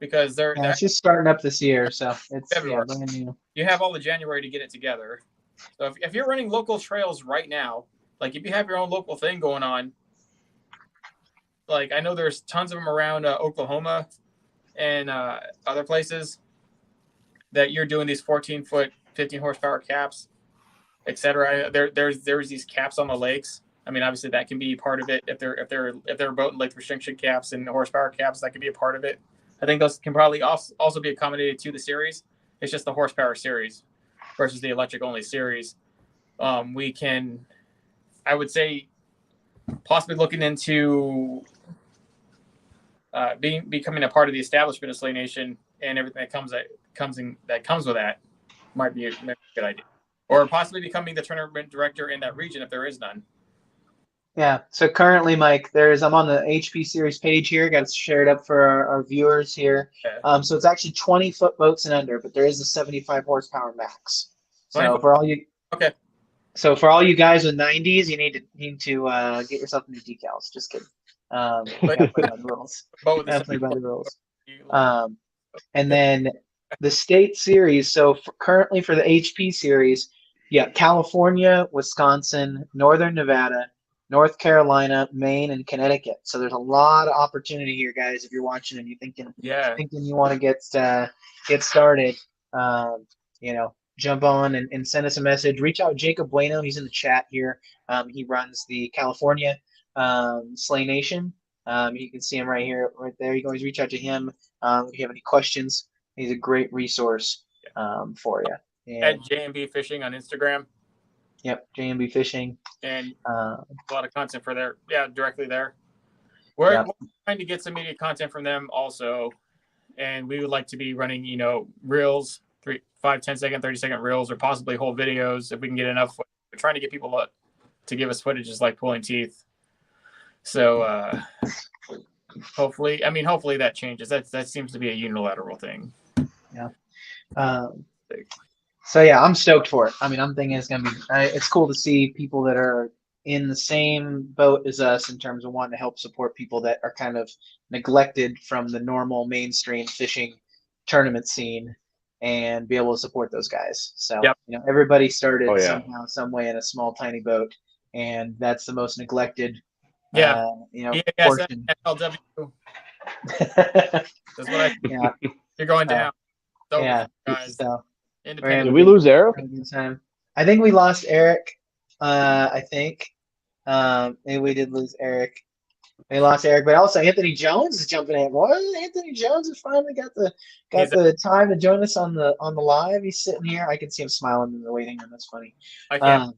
because it's just starting up this year, so it's brand new. You have all the January to get it together. So if you're running local trails right now, like if you have your own local thing going on, like I know there's tons of them around Oklahoma and other places that you're doing these 14-foot, 15 horsepower caps, etc. There's these caps on the lakes. I mean, obviously that can be part of it. If they're boat and lake restriction caps and horsepower caps, that can be a part of it. I think those can probably also be accommodated to the series. It's just the horsepower series versus the electric only series. We can, I would say, possibly looking into becoming a part of the establishment of Slay Nation and everything that comes with that might be a good idea. Or possibly becoming the tournament director in that region if there is none. Yeah. So currently, Mike, I'm on the HP series page here. Got it shared up for our viewers here. Okay. So it's actually 20-foot boats and under, but there is a 75 horsepower max. So for all you guys with 90s, you need to get yourself new decals. Just kidding. But by the rules. Definitely by the rules. And then the state series. So currently for the HP series, California, Wisconsin, Northern Nevada, North Carolina, Maine, and Connecticut. So there's a lot of opportunity here, guys. If you're watching and you're thinking you want to get started, jump on and send us a message. Reach out, Jacob Bueno. He's in the chat here. He runs the California Slay Nation. You can see him right here, right there. You can always reach out to him if you have any questions. He's a great resource for you. And, At J&B Fishing on Instagram. Yep, J&B Fishing. And a lot of content for there. Yeah, directly there. We're trying to get some media content from them also. And we would like to be running, reels, 5, 10-second, 30-second reels, or possibly whole videos if we can get enough. We're trying to get people to give us footage just like pulling teeth. So hopefully that changes. That seems to be a unilateral thing. Yeah. So yeah, I'm stoked for it. I'm thinking it's gonna be. It's cool to see people that are in the same boat as us in terms of wanting to help support people that are kind of neglected from the normal mainstream fishing tournament scene, and be able to support those guys. So everybody started somehow, some way in a small, tiny boat, and that's the most neglected. Portion. FLW. That's what I. Yeah. You're going down. Guys. So. Did we lose Eric? I think we lost Eric. I think maybe we did lose Eric. We lost Eric, but also Anthony Jones is jumping in. Boy, Anthony Jones has finally got the time to join us on the live. He's sitting here. I can see him smiling in the waiting room. That's funny. I can.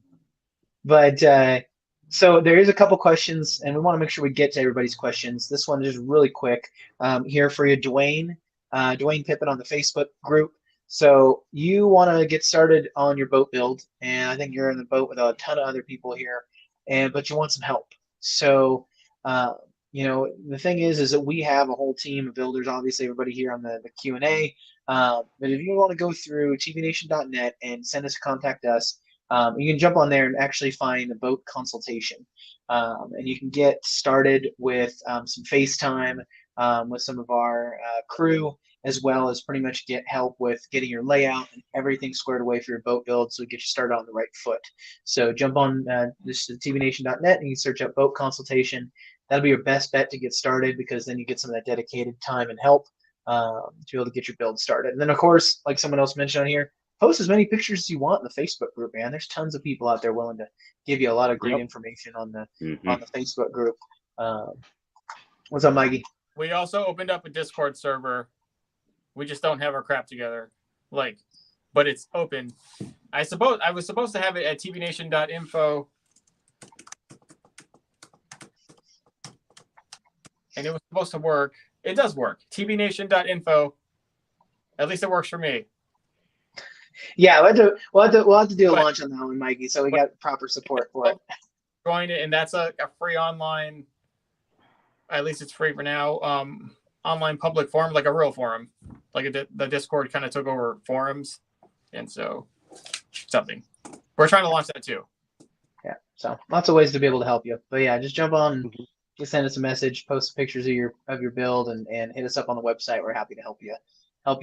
So there is a couple questions, and we want to make sure we get to everybody's questions. This one is really quick. Here for you, Dwayne Pippin on the Facebook group. So you want to get started on your boat build, and I think you're in the boat with a ton of other people here, but you want some help. So, the thing is that we have a whole team of builders, obviously everybody here on the Q&A, but if you want to go through tvnation.net and send us, contact us, you can jump on there and actually find a boat consultation, and you can get started with some FaceTime with some of our crew, as well as pretty much get help with getting your layout and everything squared away for your boat build, so we get you started on the right foot. So jump on this to tvnation.net and you can search up boat consultation. That'll be your best bet to get started, because then you get some of that dedicated time and help to be able to get your build started. And then, of course, like someone else mentioned on here, post as many pictures as you want in the Facebook group, man. There's tons of people out there willing to give you a lot of great information on the Facebook group. What's up, Mikey? We also opened up a Discord server. We just don't have our crap together, but it's open. I was supposed to have it at tvnation.info, and it was supposed to work. It does work. tvnation.info. At least it works for me. Yeah, we'll have to do a launch on that one, Mikey. So we got proper support for it. Join it, and that's a free online. At least it's free for now. Online public forum, like a real forum, the Discord kind of took over forums, and so something we're trying to launch that too. Yeah, so lots of ways to be able to help you. But yeah, just jump on, just send us a message, post pictures of your build, and hit us up on the website. We're happy to help you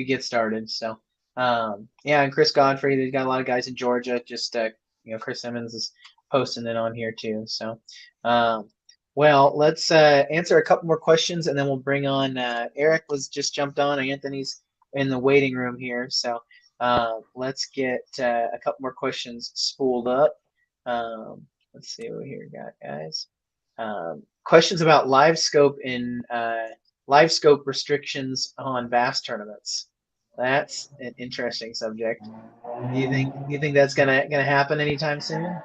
get started. So and Chris Godfrey, they've got a lot of guys in Georgia. Just Chris Simmons is posting it on here too. So well, let's answer a couple more questions, and then we'll bring on Eric was just jumped on. Anthony's in the waiting room here. So let's get a couple more questions spooled up. Let's see what we got, guys. Questions about Livescope and Livescope restrictions on bass tournaments. That's an interesting subject. Do you think that's gonna happen anytime soon?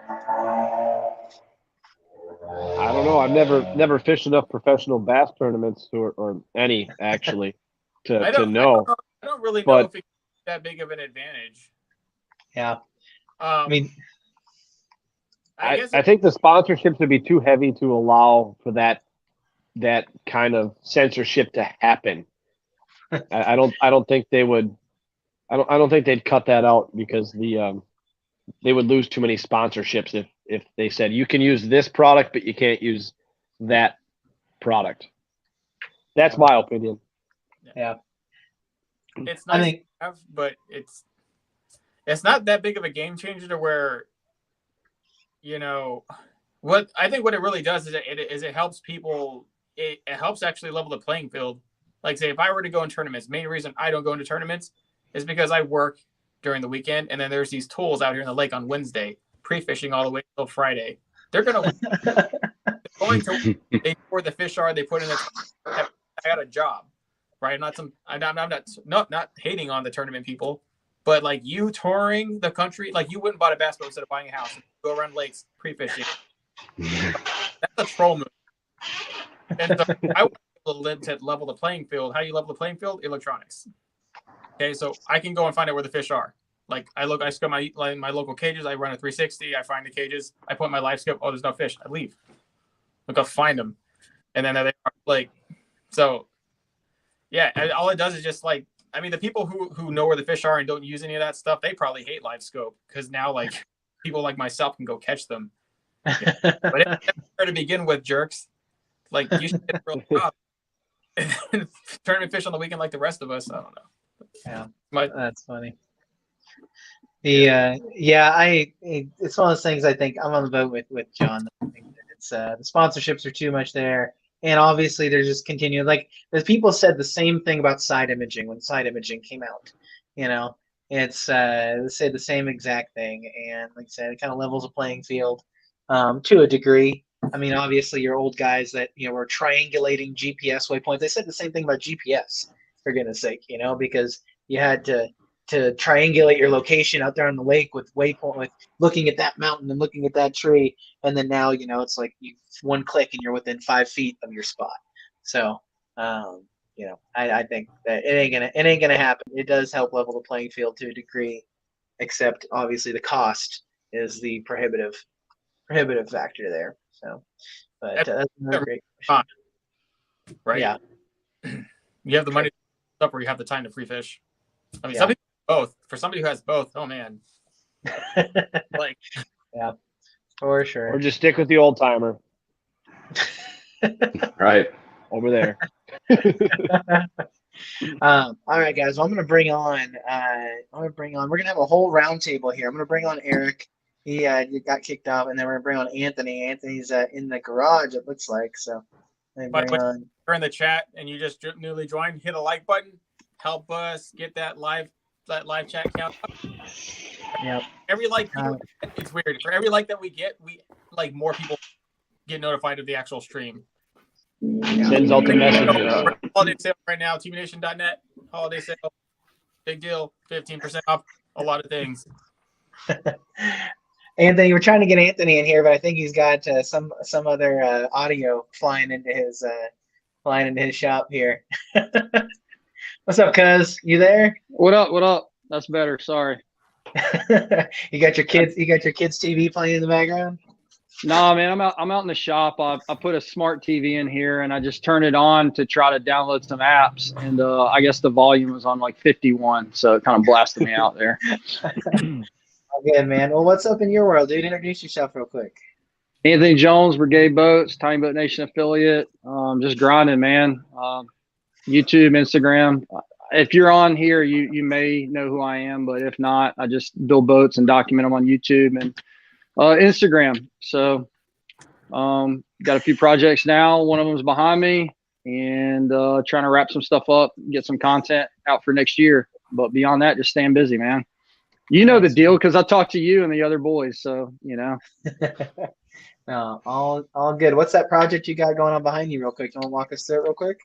I don't know. I've never fished enough professional bass tournaments or any actually to know. I don't really know if it's that big of an advantage. Yeah. I think the sponsorships would be too heavy to allow for that kind of censorship to happen. I don't think they would. I don't think they'd cut that out, because they would lose too many sponsorships if they said you can use this product but you can't use that product. That's my opinion. Yeah. It's nice to have, but it's not that big of a game changer to where, what it really does is it helps people. It helps actually level the playing field. Like, say, if I were to go in tournaments, main reason I don't go into tournaments is because I work during the weekend, and then there's these tools out here in the lake on Wednesday, pre-fishing all the way till Friday. They're going to where the fish are. They put in I got a job, right? I'm not hating on the tournament people, but like you touring the country, like you wouldn't buy a bass boat instead of buying a house, go around lakes pre-fishing. That's a troll move. And so I want to level the playing field. How do you level the playing field? Electronics. Okay, so I can go and find out where the fish are. Like I scope my local cages. I run a 360. I find the cages. I put my Livescope. Oh, there's no fish. I leave. Look, I'll find them, and then they are like, so, yeah. All it does is just like, I mean, the people who know where the fish are and don't use any of that stuff, they probably hate Livescope because now like people like myself can go catch them. Yeah. But it's fair to begin with, jerks. Like you should get a real job and tournament fish on the weekend like the rest of us. I don't know. Yeah, that's funny. It's one of those things. I think I'm on the boat with John. I think it's the sponsorships are too much there, and obviously they're just continuing. Like the people said the same thing about side imaging when side imaging came out. You know, it's they said the same exact thing, and like I said, it kind of levels the playing field to a degree. I mean, obviously, your old guys that were triangulating GPS waypoints. They said the same thing about GPS. For goodness sake, because you had to triangulate your location out there on the lake with waypoint, with looking at that mountain and looking at that tree, and then now it's like you one click and you're within 5 feet of your spot. So I think that it ain't gonna happen. It does help level the playing field to a degree, except obviously the cost is the prohibitive factor there. So, but that's another great question. Right? Yeah. You have the money up, or you have the time to free fish. I mean, some people both. For somebody who has both, oh man, like for sure. Or just stick with the old timer. Right over there. All right, guys. Well, I'm gonna bring on. We're gonna have a whole round table here. I'm gonna bring on Eric. He got kicked off, and then we're gonna bring on Anthony. Anthony's in the garage. It looks like so. But when you're in the chat and you just newly joined, hit a like button. Help us get that live chat count up. Yep. Every like, it's weird. For every like that we get, more people get notified of the actual stream. Sends out the messages. Holiday sale right now, tvnation.net. Holiday sale, big deal, 15% off a lot of things. Anthony, we're trying to get Anthony in here, but I think he's got some other audio flying into his shop here. What's up, cuz? You there? What up? That's better. Sorry. You got your kids TV playing in the background? Nah, man, I'm out in the shop. I put a smart TV in here and I just turned it on to try to download some apps, and I guess the volume was on like 51, so it kind of blasted me out there. Good, man. Well, what's up in your world, dude? Introduce yourself real quick. Anthony Jones, Brigade Boats, Tiny Boat Nation affiliate. Just grinding, man. YouTube, Instagram. If you're on here, you may know who I am, but if not, I just build boats and document them on YouTube and Instagram. So got a few projects now. One of them is behind me, and trying to wrap some stuff up, get some content out for next year. But beyond that, just staying busy, man. You know the deal because I talked to you and the other boys, so you know. No, all good. What's that project you got going on behind you, real quick? You want to walk us through it real quick?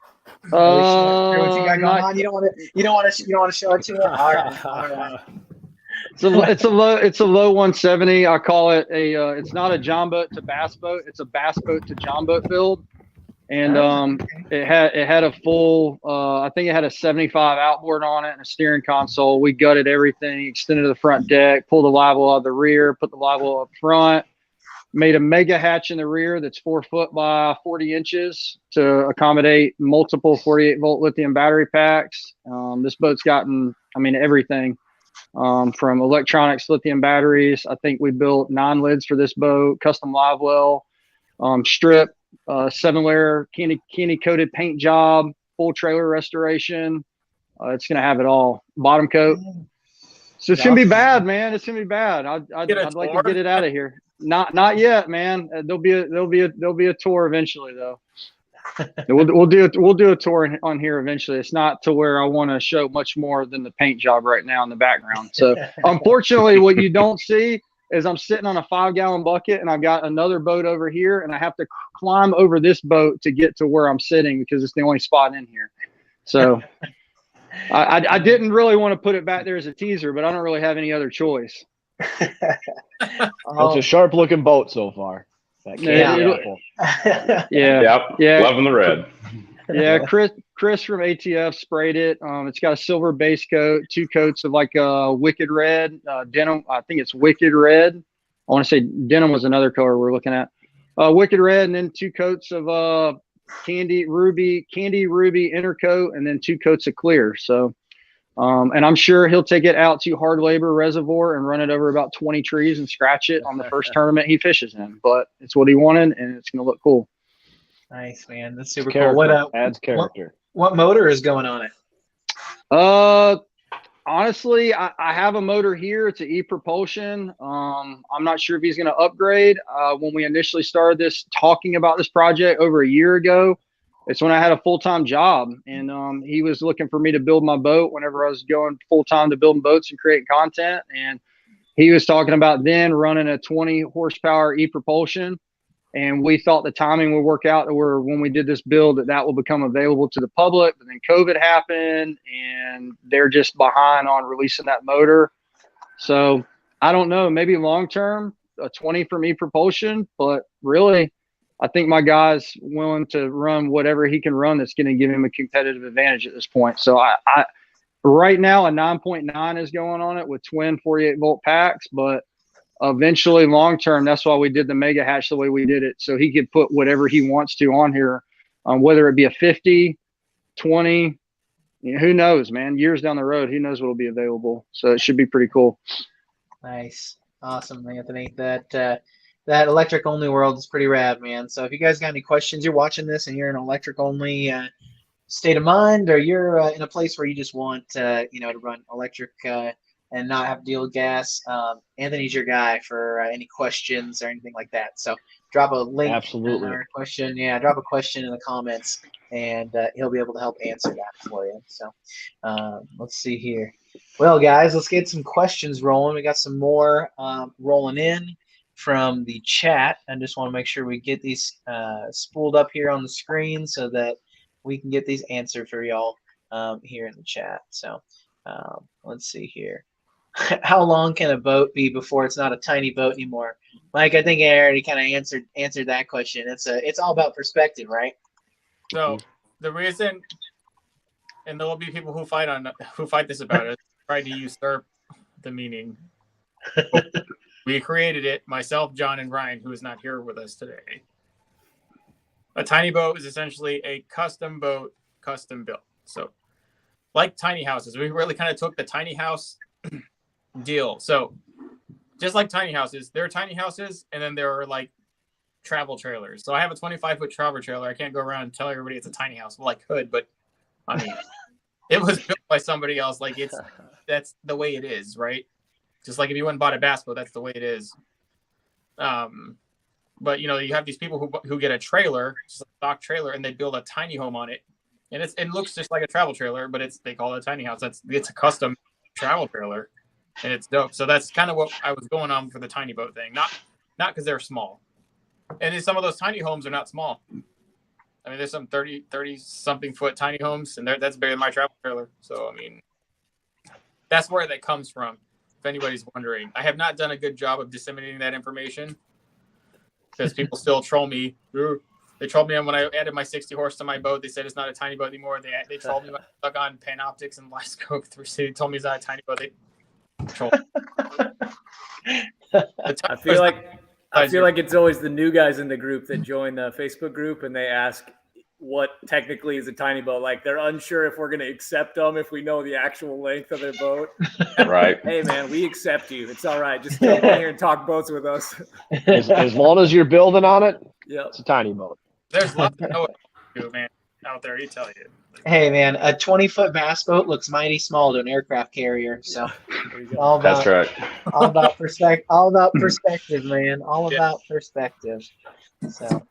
What you got going on? You don't want to show it to us? All right. It's a low 170. I call it it's not a John boat to bass boat. It's a bass boat to John boat build. And it had a full I think it had a 75 outboard on it and a steering console. We gutted everything, extended the front deck, pulled the live well out of the rear, put the live well up front, made a mega hatch in the rear that's 4 foot by 40 inches to accommodate multiple 48 volt lithium battery packs. This boat's gotten, everything from electronics, lithium batteries. I think we built 9 lids for this boat, custom live well, strip, 7-layer candy coated paint job, full trailer restoration. It's going to have it all. Bottom coat. So it's going to be bad, man. It's going to be bad. I'd like to get it out of here. Not yet, man. There'll be a tour eventually, though. We'll do a tour on here eventually. It's not to where I want to show much more than the paint job right now in the background. So unfortunately, what you don't see is I'm sitting on a 5-gallon bucket and I've got another boat over here and I have to climb over this boat to get to where I'm sitting because it's the only spot in here. So I didn't really want to put it back there as a teaser, but I don't really have any other choice. It's a sharp looking boat so far. That yeah. Loving the red. Yeah, Chris from ATF sprayed it. It's got a silver base coat, 2 coats of like wicked red denim. I think it's wicked red. I want to say denim was another color we're looking at. Wicked red, and then 2 coats of candy ruby inner coat, and then 2 coats of clear. So, and I'm sure he'll take it out to Hard Labor Reservoir and run it over about 20 trees and scratch it on the first tournament he fishes in. But it's what he wanted, and it's going to look cool. Nice, man. That's super Character. cool. What Adds character. What motor is going on it? Honestly, I have a motor here. It's an E-propulsion. I'm not sure if he's going to upgrade. When we initially started talking about this project over a year ago, it's when I had a full-time job, and he was looking for me to build my boat whenever I was going full-time to building boats and creating content. And he was talking about then running a 20 horsepower E-propulsion. And we thought the timing would work out to where when we did this build that will become available to the public. But then COVID happened and they're just behind on releasing that motor. So I don't know, maybe long term, a 20 from E-propulsion, but really I think my guy's willing to run whatever he can run that's going to give him a competitive advantage at this point. So I right now a 9.9 is going on it with twin 48 volt packs, but eventually long term, that's why we did the mega hatch the way we did it, so he could put whatever he wants to on here, whether it be a 50, 20, who knows, man, years down the road, who knows what will be available. So it should be pretty cool. Nice. Awesome, Anthony. That electric only world is pretty rad, man. So if you guys got any questions, you're watching this and you're in an electric only state of mind, or you're in a place where you just want to run electric and not have to deal with gas, Anthony's your guy for any questions or anything like that. So drop a link. Absolutely. Or a question. Yeah, drop a question in the comments, and he'll be able to help answer that for you. So let's see here. Well, guys, let's get some questions rolling. We got some more rolling in from the chat. I just want to make sure we get these spooled up here on the screen so that we can get these answered for y'all here in the chat. So let's see here. How long can a boat be before it's not a tiny boat anymore? Mike, I think I already kind of answered that question. It's all about perspective, right? So the reason, and there will be people who fight this about it, try to usurp the meaning. We created it, myself, John, and Ryan, who is not here with us today. A tiny boat is essentially a custom boat, custom built. So like tiny houses, we really kind of took the tiny house deal. So just like tiny houses, there are tiny houses, and then there are like travel trailers. So I have a 25-foot travel trailer. I can't go around and tell everybody it's a tiny house. Well, I could, but I mean, it was built by somebody else. Like that's the way it is, right? Just like if you went and bought a bass boat, that's the way it is. But you have these people who get a trailer, just a stock trailer, and they build a tiny home on it, and it looks just like a travel trailer, but they call it a tiny house. It's a custom travel trailer, and it's dope. So that's kind of what I was going on for the tiny boat thing. Not because they're small, and some of those tiny homes are not small. I mean, there's some 30 something foot tiny homes, and that's bigger than my travel trailer. So I mean, that's where that comes from. If anybody's wondering, I have not done a good job of disseminating that information because people still troll me. They trolled me when I added my 60 horse to my boat. They said it's not a tiny boat anymore. They trolled me when I stuck on Panoptics and Livescope 3C. They told me it's not a tiny boat. They trolled me. I feel like it's always the new guys in the group that join the Facebook group and they ask what technically is a tiny boat. Like they're unsure if we're going to accept them if we know the actual length of their boat. Right. Hey man, we accept you. It's all right. Just come in here and talk boats with us. As long as you're building on it, yeah, it's a tiny boat. There's lots to know man out there. You tell you. Hey man, a 20-foot bass boat looks mighty small to an aircraft carrier. So all about, That's right. All about perspective. All about perspective, man. All about perspective. So.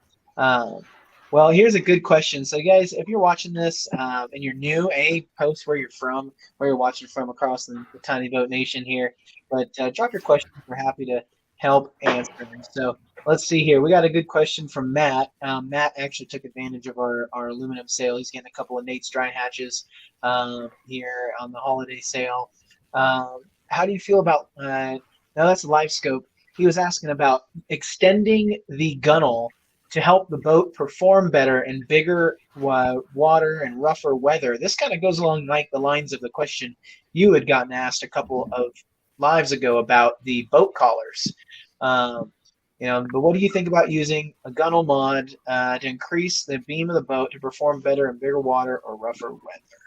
Well, here's a good question. So, guys, if you're watching this and you're new, post where you're from, where you're watching from across the Tiny Boat Nation here. But drop your questions. We're happy to help answer them. So, let's see here. We got a good question from Matt. Matt actually took advantage of our aluminum sale. He's getting a couple of Nate's dry hatches here on the holiday sale. How do you feel about now that's a Livescope. He was asking about extending the gunnel to help the boat perform better in bigger water and rougher weather. This kind of goes along like the lines of the question you had gotten asked a couple of lives ago about the boat collars. But what do you think about using a gunnel mod to increase the beam of the boat to perform better in bigger water or rougher weather?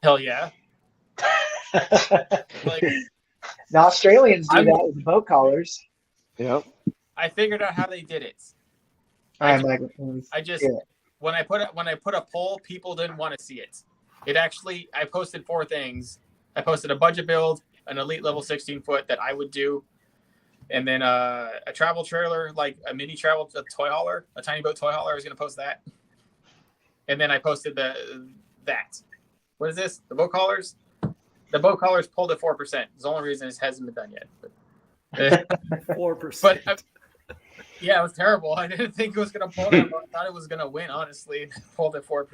Hell yeah. Like, the Australians do that with the boat collars. Yep. I figured out how they did it. I when I put a poll, people didn't want to see it. I posted 4 things. I posted a budget build, an elite level 16-foot that I would do, and then a travel trailer, like a mini travel toy hauler, a tiny boat toy hauler. I was going to post that, and then I posted that. What is this? The boat collars. The boat collars pulled at 4%. It's the only reason it hasn't been done yet. 4%. But yeah, it was terrible. I didn't think it was going to pull that. I thought it was going to win, honestly. It pulled at 4%.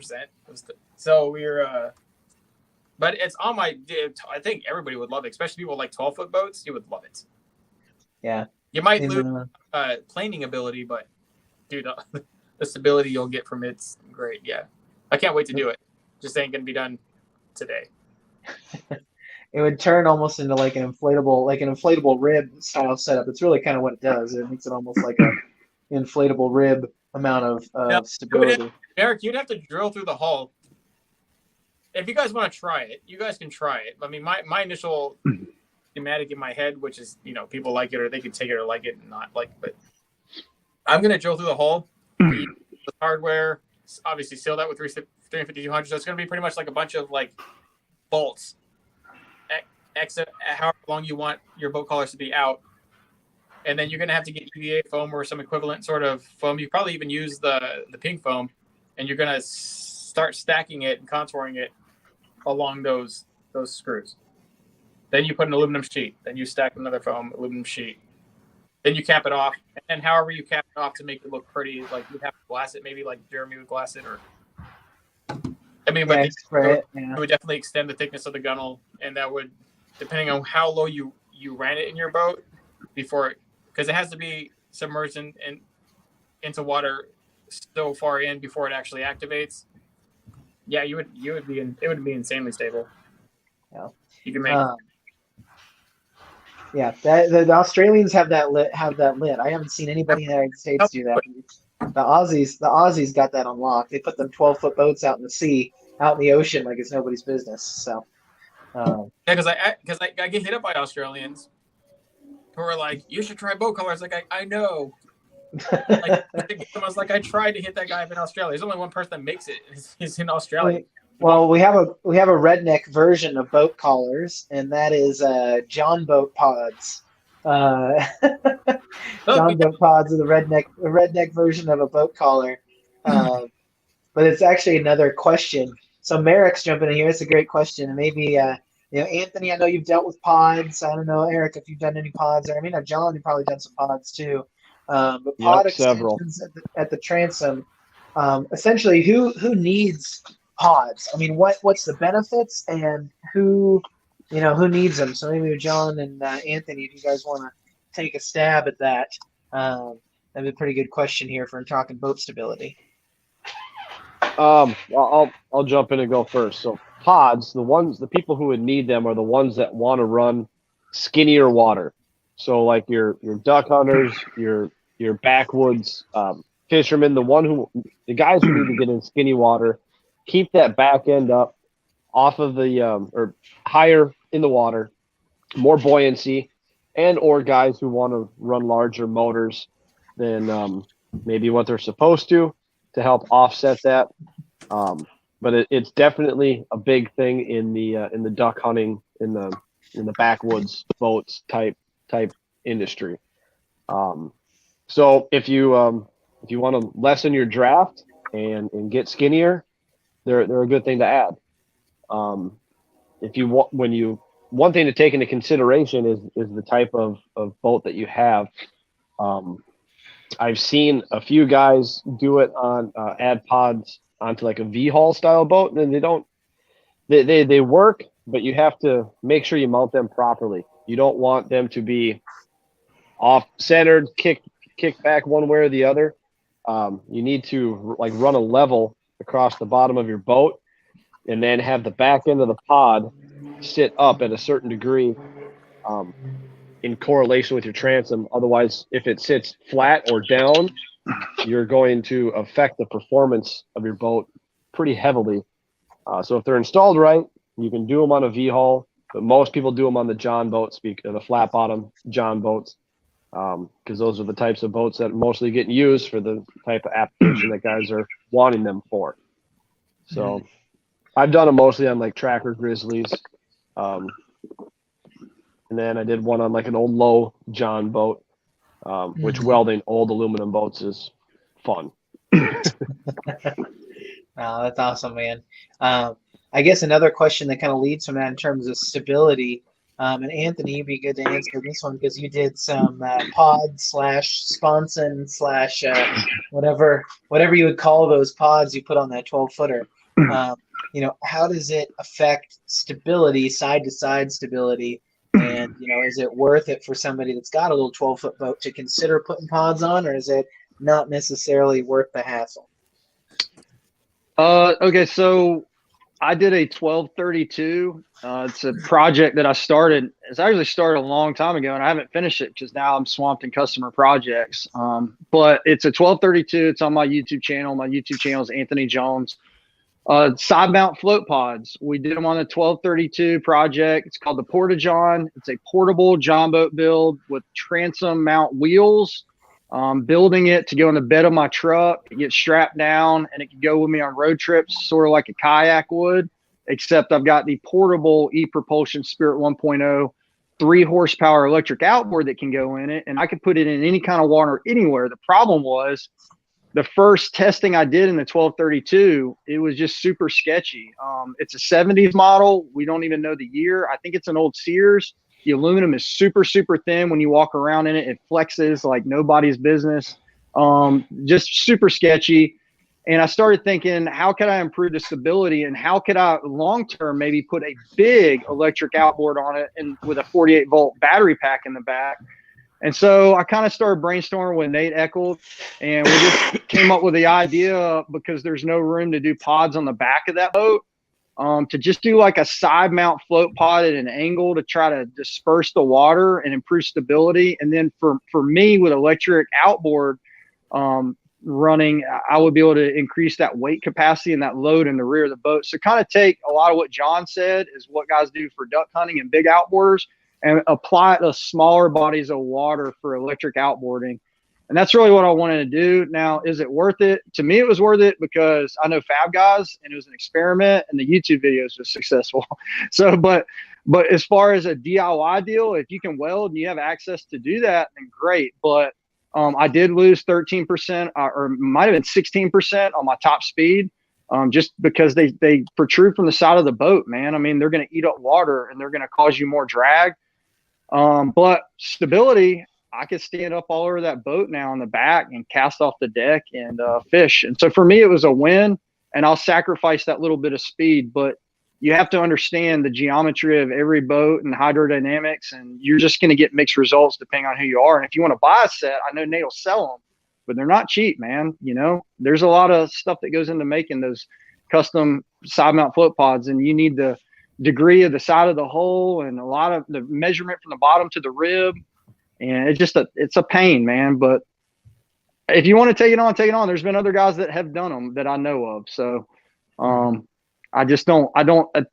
So we were, but it's on my, I think everybody would love it, especially people with like 12-foot boats. You would love it. Yeah. You might lose planing ability, but dude, the stability you'll get from it's great. Yeah. I can't wait to do it. Just ain't going to be done today. It would turn almost into like an inflatable rib style setup. It's really kind of what it does. It makes it almost like an inflatable rib amount of stability. Eric, you'd have to drill through the hull. If you guys want to try it, you guys can try it. I mean, my initial schematic in my head, which is, people like it or they can take it or like it and not like it, but I'm going to drill through the hull with hardware, obviously seal that with 350-200. So it's going to be pretty much like a bunch of like bolts. However long you want your boat collars to be out, and then you're going to have to get EVA foam or some equivalent sort of foam. You probably even use the pink foam, and you're going to start stacking it and contouring it along those screws. Then you put an aluminum sheet. Then you stack another foam aluminum sheet. Then you cap it off, and then however you cap it off to make it look pretty, like you'd have to glass it, maybe like Jeremy would glass it, or it would definitely extend the thickness of the gunnel, and that would, depending on how low you ran it in your boat before, because it has to be submerged into water so far in before it actually activates. Yeah, it would be insanely stable. Yeah, you can make. Yeah, the Australians have that lit. I haven't seen anybody in the United States do that. The Aussies got that unlocked. They put them 12-foot boats out in the sea, out in the ocean, like it's nobody's business. So. Because I get hit up by Australians who are like, you should try boat colors. Like I know. I was like, I tried to hit that guy up in Australia. There's only one person that makes it. He's in Australia. Well, we have a redneck version of boat collars, and that is John Boat Pods. John Boat Pods are the redneck version of a boat collar. But it's actually another question. So Merrick's jumping in here. It's a great question, and maybe Anthony, I know you've dealt with pods. I don't know, Eric, if you've done any pods there. I mean, John, you've probably done some pods too. But pod extensions at the transom. Essentially, who needs pods? I mean, what's the benefits, and who needs them? So maybe John and Anthony, if you guys want to take a stab at that, that'd be a pretty good question here for talking boat stability. I'll jump in and go first. So pods, the people who would need them are the ones that want to run skinnier water. So like your duck hunters, your backwoods fishermen, the guys who need to get in skinny water, keep that back end up off of the or higher in the water, more buoyancy, and or guys who want to run larger motors than maybe what they're supposed to help offset that. But it's definitely a big thing in the duck hunting, in the backwoods boats type industry. So if you want to lessen your draft, and get skinnier, they're a good thing to add. If you want, one thing to take into consideration is the type of boat that you have. I've seen a few guys do it on add pods onto like a V-hull style boat, and they work, but you have to make sure you mount them properly. You don't want them to be off-centered, kick back one way or the other. You need to like run a level across the bottom of your boat, and then have the back end of the pod sit up at a certain degree in correlation with your transom. Otherwise, if it sits flat or down, you're going to affect the performance of your boat pretty heavily. So if they're installed right, you can do them on a V-hull, but most people do them on the John boats, the flat bottom John boats, because those are the types of boats that mostly get used for the type of application that guys are wanting them for. So I've done them mostly on like Tracker Grizzlies. And then I did one on like an old low John boat, which welding old aluminum boats is fun. Oh, that's awesome, man. I guess another question that kind of leads from that in terms of stability, and Anthony, you'd be good to answer this one because you did some pod / sponson / whatever you would call those pods you put on that 12-footer. How does it affect stability, side-to-side stability? And, is it worth it for somebody that's got a little 12-foot boat to consider putting pods on, or is it not necessarily worth the hassle? Okay, so I did a 1232. It's a project that I started. It's actually started a long time ago, and I haven't finished it because now I'm swamped in customer projects. But it's a 1232. It's on my YouTube channel. My YouTube channel is Anthony Jones. Side mount float pods. We did them on the 1232 project. It's called the Porta-John. It's a portable John boat build with transom mount wheels. Building it to go in the bed of my truck. It gets strapped down and it can go with me on road trips, sort of like a kayak would, except I've got the portable E-propulsion Spirit 1.0 3 horsepower electric outboard that can go in it, and I could put it in any kind of water anywhere. The problem was the first testing I did in the 1232, it was just super sketchy. It's a 70s model. We don't even know the year. I think it's an old Sears. The aluminum is super, super thin. When you walk around in it, it flexes like nobody's business. Just super sketchy. And I started thinking, how could I improve the stability, and how could I long-term maybe put a big electric outboard on it and with a 48-volt battery pack in the back? And so I kind of started brainstorming with Nate Eckel, and we just came up with the idea, because there's no room to do pods on the back of that boat, to just do like a side mount float pod at an angle to try to disperse the water and improve stability. And then for me with electric outboard running, I would be able to increase that weight capacity and that load in the rear of the boat. So kind of take a lot of what John said is what guys do for duck hunting and big outboarders, and apply it to smaller bodies of water for electric outboarding. And that's really what I wanted to do. Now, is it worth it? To me, it was worth it because I know fab guys, and it was an experiment, and the YouTube videos were successful. So, but as far as a DIY deal, if you can weld and you have access to do that, then great. But I did lose 13% or might have been 16% on my top speed, just because they protrude from the side of the boat, man. I mean, they're going to eat up water and they're going to cause you more drag. But stability, I could stand up all over that boat now in the back and cast off the deck and fish. And so for me, it was a win, and I'll sacrifice that little bit of speed. But you have to understand the geometry of every boat and hydrodynamics, and you're just going to get mixed results depending on who you are. And if you want to buy a set, I know Nate will sell them, but they're not cheap, man. There's a lot of stuff that goes into making those custom side mount float pods, and you need the degree of the side of the hull and a lot of the measurement from the bottom to the rib. And it's a pain, man. But if you want to take it on, take it on. There's been other guys that have done them that I know of. So I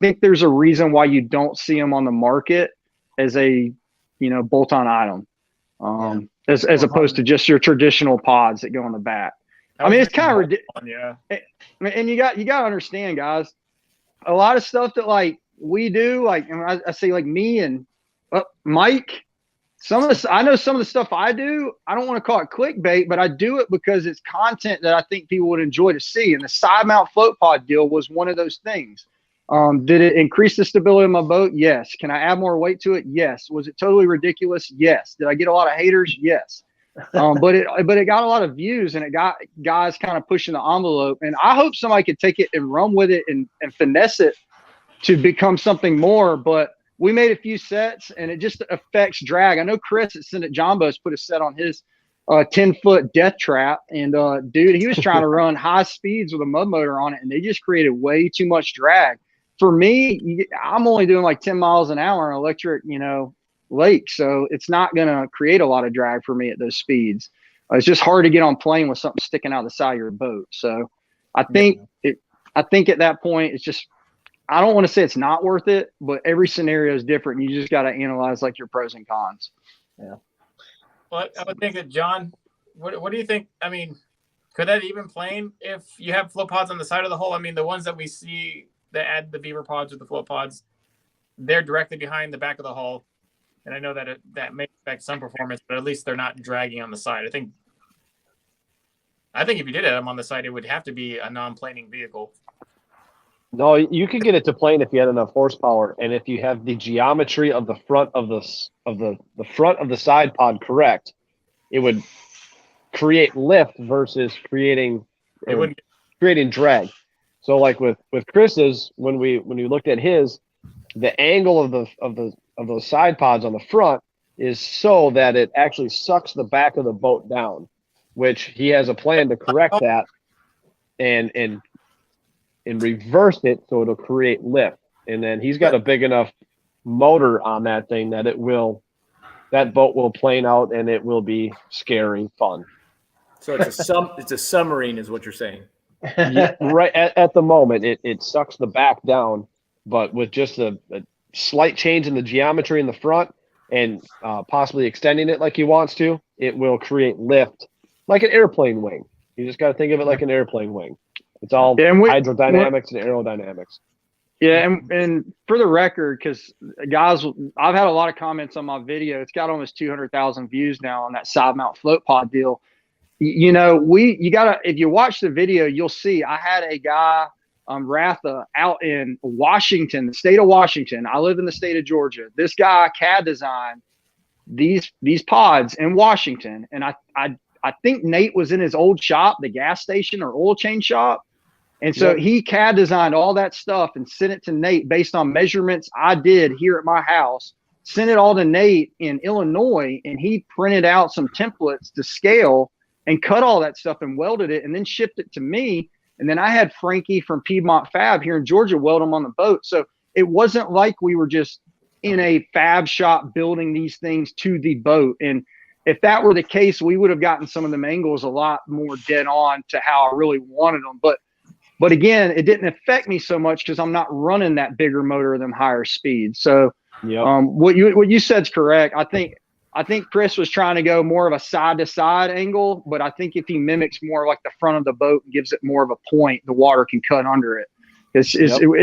think there's a reason why you don't see them on the market as a, bolt-on item, as opposed to just your traditional pods that go on the back. I mean, it's kind of ridiculous. Yeah. And you got to understand, guys, a lot of stuff that like we do, like, and I say like me and Mike, I know some of the stuff I do, I don't want to call it clickbait, but I do it because it's content that I think people would enjoy to see. And the side mount float pod deal was one of those things. Did it increase the stability of my boat? Yes. Can I add more weight to it? Yes. Was it totally ridiculous? Yes. Did I get a lot of haters? Yes. But it got a lot of views, and it got guys kind of pushing the envelope. And I hope somebody could take it and run with it and finesse it to become something more. But we made a few sets, and it just affects drag. I know Chris at Senate Jumbo's put a set on his 10-foot death trap, and dude, he was trying to run high speeds with a mud motor on it, and they just created way too much drag. For me, I'm only doing like 10 miles an hour on electric, lake, so it's not going to create a lot of drag for me at those speeds. It's just hard to get on plane with something sticking out the side of your boat. So I think at that point, it's just, I don't want to say it's not worth it, but every scenario is different. You just got to analyze like your pros and cons. Yeah. Well, I would think that, John, what do you think? I mean, could that even plane if you have float pods on the side of the hull? I mean, the ones that we see that add the beaver pods or the float pods, they're directly behind the back of the hull. And I know that that may affect some performance, but at least they're not dragging on the side. I think if you did have them on the side, it would have to be a non-planing vehicle. No, you could get it to plane if you had enough horsepower, and if you have the geometry of the front of the front of the side pod correct, it would create lift versus creating drag. So like with Chris's, when we looked at his, the angle of those side pods on the front is so that it actually sucks the back of the boat down, which he has a plan to correct that and reverse it so it'll create lift. And then he's got a big enough motor on that thing that that boat will plane out and it will be scary fun. So it's a submarine is what you're saying. Yeah, right at the moment it sucks the back down, but with just a slight change in the geometry in the front and possibly extending it like he wants to, it will create lift like an airplane wing. You just got to think of it like an airplane wing. It's all hydrodynamics and aerodynamics. Yeah, and for the record, because guys, I've had a lot of comments on my video. It's got almost 200,000 views now on that side mount float pod deal. You gotta, if you watch the video, you'll see I had a guy, Ratha, out in Washington, the state of Washington. I live in the state of Georgia. This guy CAD designed these pods in Washington, and I think Nate was in his old shop, the gas station or oil change shop. And so he CAD designed all that stuff and sent it to Nate based on measurements I did here at my house, sent it all to Nate in Illinois, and he printed out some templates to scale and cut all that stuff and welded it and then shipped it to me. And then I had Frankie from Piedmont Fab here in Georgia weld them on the boat. So it wasn't like we were just in a fab shop building these things to the boat. And if that were the case, we would have gotten some of them angles a lot more dead on to how I really wanted them. But again, it didn't affect me so much because I'm not running that bigger motor at them higher speeds. So what you said's correct. I think Chris was trying to go more of a side to side angle, but I think if he mimics more like the front of the boat and gives it more of a point, the water can cut under it.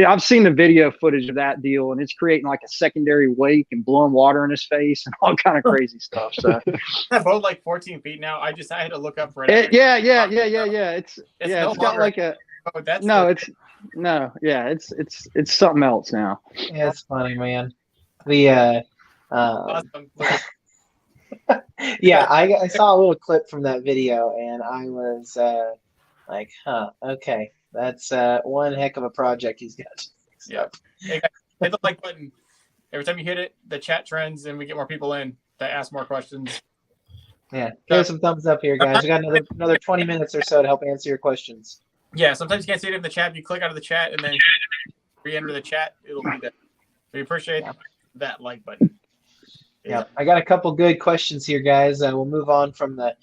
I've seen the video footage of that deal, and it's creating like a secondary wake and blowing water in his face and all kind of crazy stuff. So that boat like 14 feet now. I had to look up for it. Yeah. It's got like a. Oh, that's it's something else now. Yeah, it's funny, man. The awesome. yeah, I saw a little clip from that video, and I was like, okay, that's one heck of a project he's got. Yep. Hey guys, hit the like button. Every time you hit it, the chat trends, and we get more people in to ask more questions. Yeah, give us some thumbs up here, guys. We got another 20 minutes or so to help answer your questions. Yeah, sometimes you can't see it in the chat. If you click out of the chat and then re-enter the chat, it'll be there. We appreciate that like button. Yeah, I got a couple good questions here, guys. We'll move on from the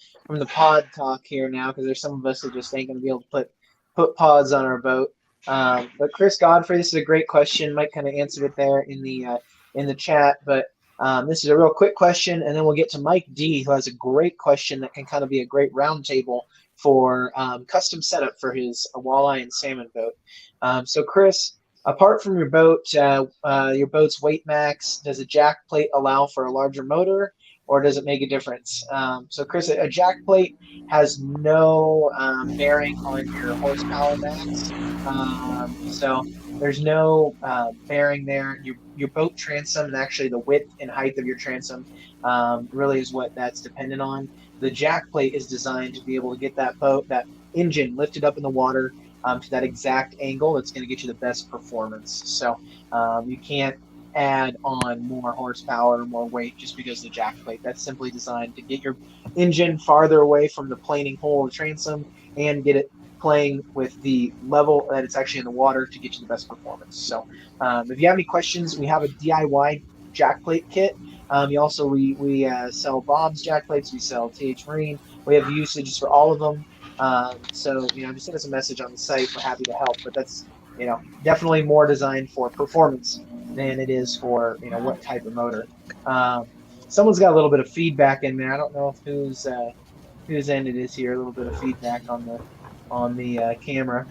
pod talk here now because there's some of us that just ain't gonna be able to put pods on our boat. But Chris Godfrey, this is a great question. Mike kind of answered it there in the chat, but this is a real quick question, and then we'll get to Mike D, who has a great question that can kind of be a great roundtable for custom setup for his walleye and salmon boat. So Chris, apart from your boat's weight max, does a jack plate allow for a larger motor, or does it make a difference? So Chris, a jack plate has no bearing on your horsepower max. So there's no bearing there. Your boat transom and actually the width and height of your transom really is what that's dependent on. The jack plate is designed to be able to get that engine lifted up in the water to that exact angle that's going to get you the best performance. So you can't add on more horsepower or more weight just because of the jack plate. That's simply designed to get your engine farther away from the planing hole of the transom and get it playing with the level that it's actually in the water to get you the best performance. So if you have any questions, we have a DIY jack plate kit. We sell Bob's jack plates. We sell TH Marine. We have usages for all of them. So just send us a message on the site. We're happy to help. But that's definitely more designed for performance than it is for what type of motor. Someone's got a little bit of feedback in there. I don't know if whose end it is here. A little bit of feedback on the camera.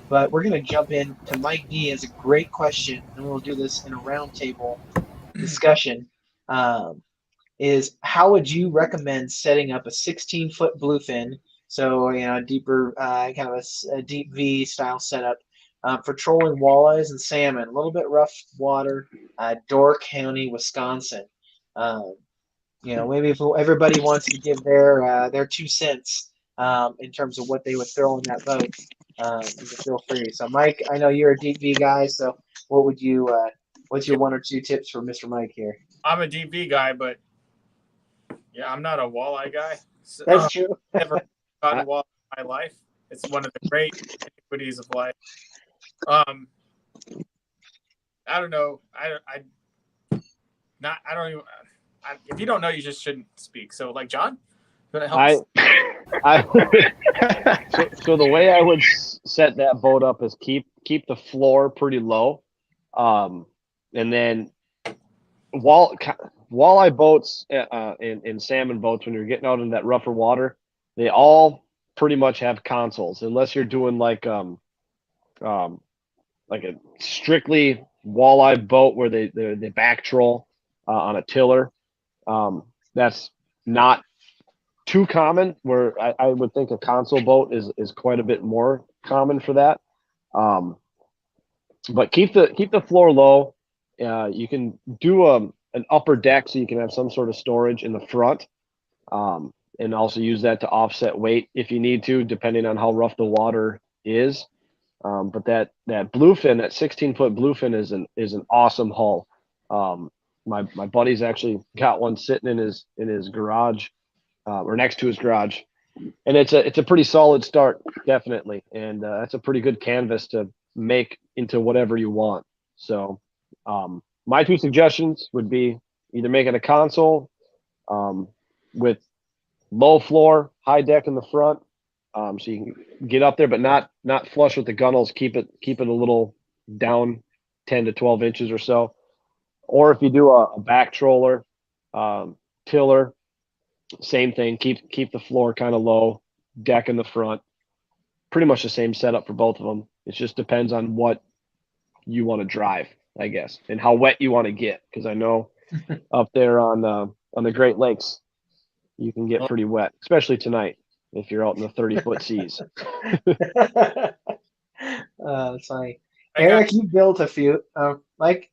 But we're going to jump in to Mike D. Has a great question, and we'll do this in a roundtable discussion. Is how would you recommend setting up a 16-foot bluefin? So deeper, kind of a deep V style setup for trolling walleyes and salmon. A little bit rough water, Door County, Wisconsin. Maybe if everybody wants to give their 2 cents in terms of what they would throw in that boat, you can feel free. So Mike, I know you're a deep V guy, so what would you? What's your 1 or 2 tips for Mr. Mike here? I'm a deep V guy, but yeah, I'm not a walleye guy. So, That's true. Never caught a walleye in my life. It's one of the great iniquities of life. I don't know. If you don't know, you just shouldn't speak. So, like, John, you want to help us? So the way I would set that boat up is keep the floor pretty low, and then walleye boats and salmon boats, when you're getting out in that rougher water, they all pretty much have consoles, unless you're doing like a strictly walleye boat where they back troll on a tiller. That's not too common, where I would think a console boat is quite a bit more common for that. But keep the floor low. You can do an upper deck so you can have some sort of storage in the front, and also use that to offset weight if you need to, depending on how rough the water is. But that bluefin, that 16-foot bluefin is an awesome hull. My buddy's actually got one sitting in his garage, or next to his garage, and it's a pretty solid start, definitely, and that's a pretty good canvas to make into whatever you want. So my 2 suggestions would be either making a console with low floor, high deck in the front, so you can get up there, but not flush with the gunnels. Keep it a little down 10 to 12 inches or so. Or if you do a back troller, tiller, same thing. Keep the floor kind of low, deck in the front. Pretty much the same setup for both of them. It just depends on what you want to drive, I guess, and how wet you want to get. Because I know up there on the Great Lakes, you can get pretty wet, especially tonight if you're out in the 30-foot seas. That's funny. Eric, you built a few. Mike?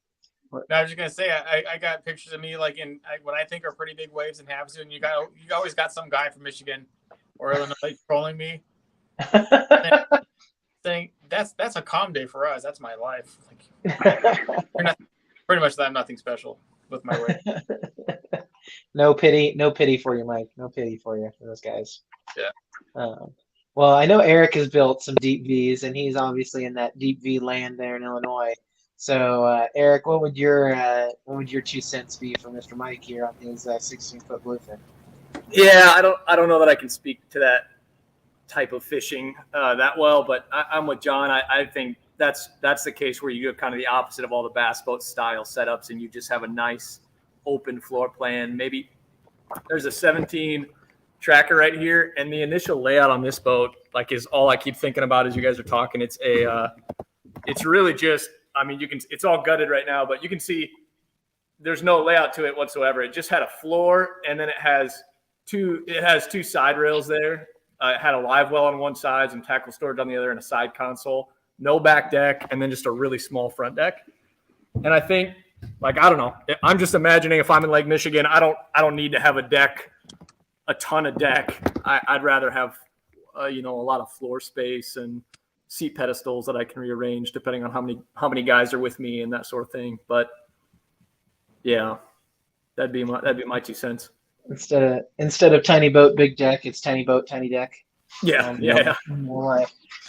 I was just gonna say I got pictures of me like in what I think are pretty big waves in Havasu, and you always got some guy from Michigan or Illinois trolling me, saying that's a calm day for us. That's my life. Like, pretty much that I'm nothing special with my wave. No pity for you, Mike. No pity for you, for those guys. Yeah. Well, I know Eric has built some deep Vs, and he's obviously in that deep V land there in Illinois. So, Eric, what would your 2 cents be for Mr. Mike here on his 16-foot bluefin? Yeah, I don't know that I can speak to that type of fishing that well, but I'm with John. I think that's the case where you do kind of the opposite of all the bass boat style setups, and you just have a nice open floor plan. Maybe there's a 17 tracker right here, and the initial layout on this boat is all I keep thinking about as you guys are talking. It's really just, I mean, it's all gutted right now, but you can see there's no layout to it whatsoever. It just had a floor, and then it has two side rails there. It had a live well on one side, some tackle storage on the other, and a side console. No back deck, and then just a really small front deck. And I think, like, I don't know. I'm just imagining if I'm in Lake Michigan, I don't need to have a deck, a ton of deck. I'd rather have, a lot of floor space and seat pedestals that I can rearrange depending on how many guys are with me and that sort of thing. But yeah, that'd be my 2 cents. Instead of tiny boat, big deck, it's tiny boat, tiny deck. Yeah.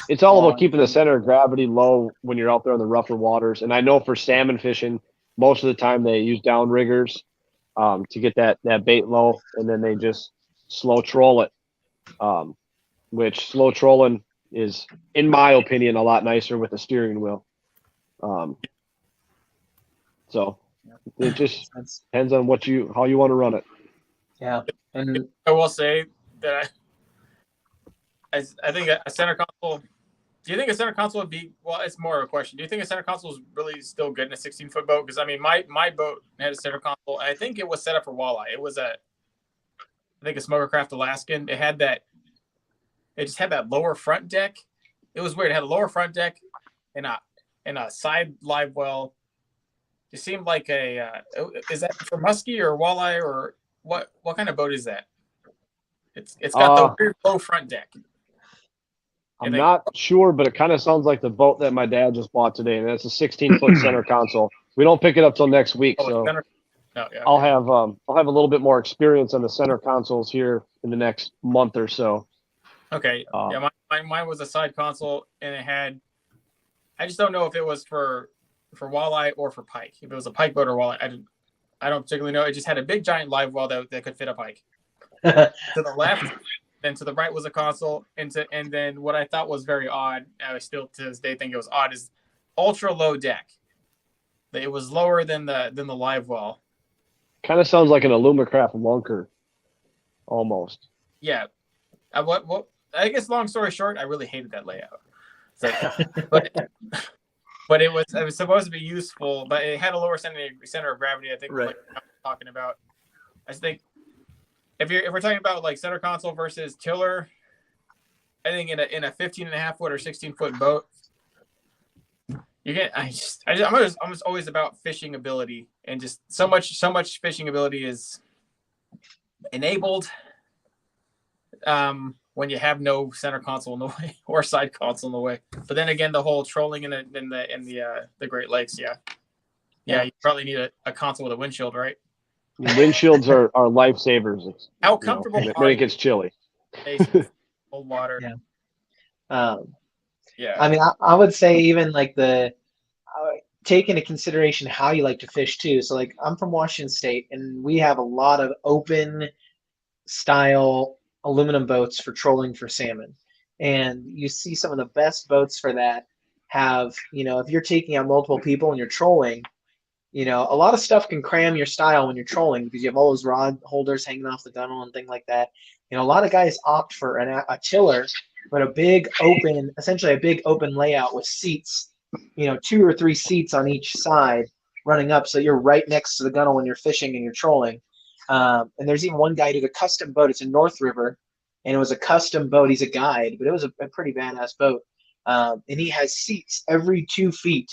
It's all about keeping the center of gravity low when you're out there in the rougher waters. And I know for salmon fishing, most of the time they use downriggers to get that bait low, and then they just slow troll it, which slow trolling is, in my opinion, a lot nicer with a steering wheel. So it just depends on how you want to run it. Yeah, and I will say that I think a center console. Do you think a center console would be? Well, it's more of a question. Do you think a center console is really still good in a 16-foot boat? Because I mean, my boat had a center console. I think it was set up for walleye. It was I think a Smokercraft Alaskan. It just had that lower front deck. It was weird. It had a lower front deck and a side live well. It seemed like is that for muskie or walleye or what kind of boat is that? It's got the weird low front deck. I'm not sure, but it kind of sounds like the boat that my dad just bought today, and that's a 16-foot center console. We don't pick it up till next week, so I'll have a little bit more experience on the center consoles here in the next month or so. Okay, mine was a side console, and it had. I just don't know if it was for walleye or for pike. If it was a pike boat or walleye, I don't particularly know. It just had a big giant live well that could fit a pike. To the left. Then to the right was a console, and then what I thought was very odd, I still to this day think it was odd, is ultra low deck. It was lower than the live well. Kind of sounds like an Alumacraft lunker, almost. Yeah. What? I guess long story short, I really hated that layout. But it was supposed to be useful, but it had a lower center of gravity. I think, right. Like I'm talking about. I think. If we're talking about like center console versus tiller, I think in a 15.5-foot or 16-foot boat, I'm just always about fishing ability, and just so much fishing ability is enabled when you have no center console in the way or side console in the way. But then again, the whole trolling in the Great Lakes, you probably need a console with a windshield, right? Windshields are lifesavers. How comfortable when it gets chilly? Cold water. Yeah. Yeah. I mean, I would say even like take into consideration how you like to fish too. So like I'm from Washington State, and we have a lot of open style aluminum boats for trolling for salmon. And you see some of the best boats for that have, if you're taking out multiple people and you're trolling, a lot of stuff can cram your style when you're trolling because you have all those rod holders hanging off the gunnel and things like that. A lot of guys opt for a tiller, but essentially a big open layout with seats, 2 or 3 seats on each side running up, so you're right next to the gunnel when you're fishing and you're trolling. And there's even one guy who did a custom boat. It's in North River, and it was a custom boat. He's a guide, but it was a pretty badass boat. And he has seats every 2 feet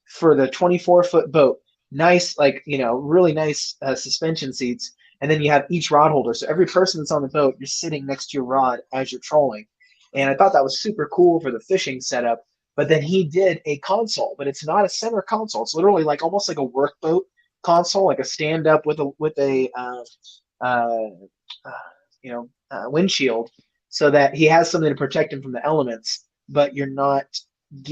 for the 24-foot boat. Nice, really nice suspension seats. And then you have each rod holder. So every person that's on the boat, you're sitting next to your rod as you're trolling. And I thought that was super cool for the fishing setup. But then he did a console, but it's not a center console. It's literally almost like a workboat console, like a stand-up with a windshield, so that he has something to protect him from the elements, but you're not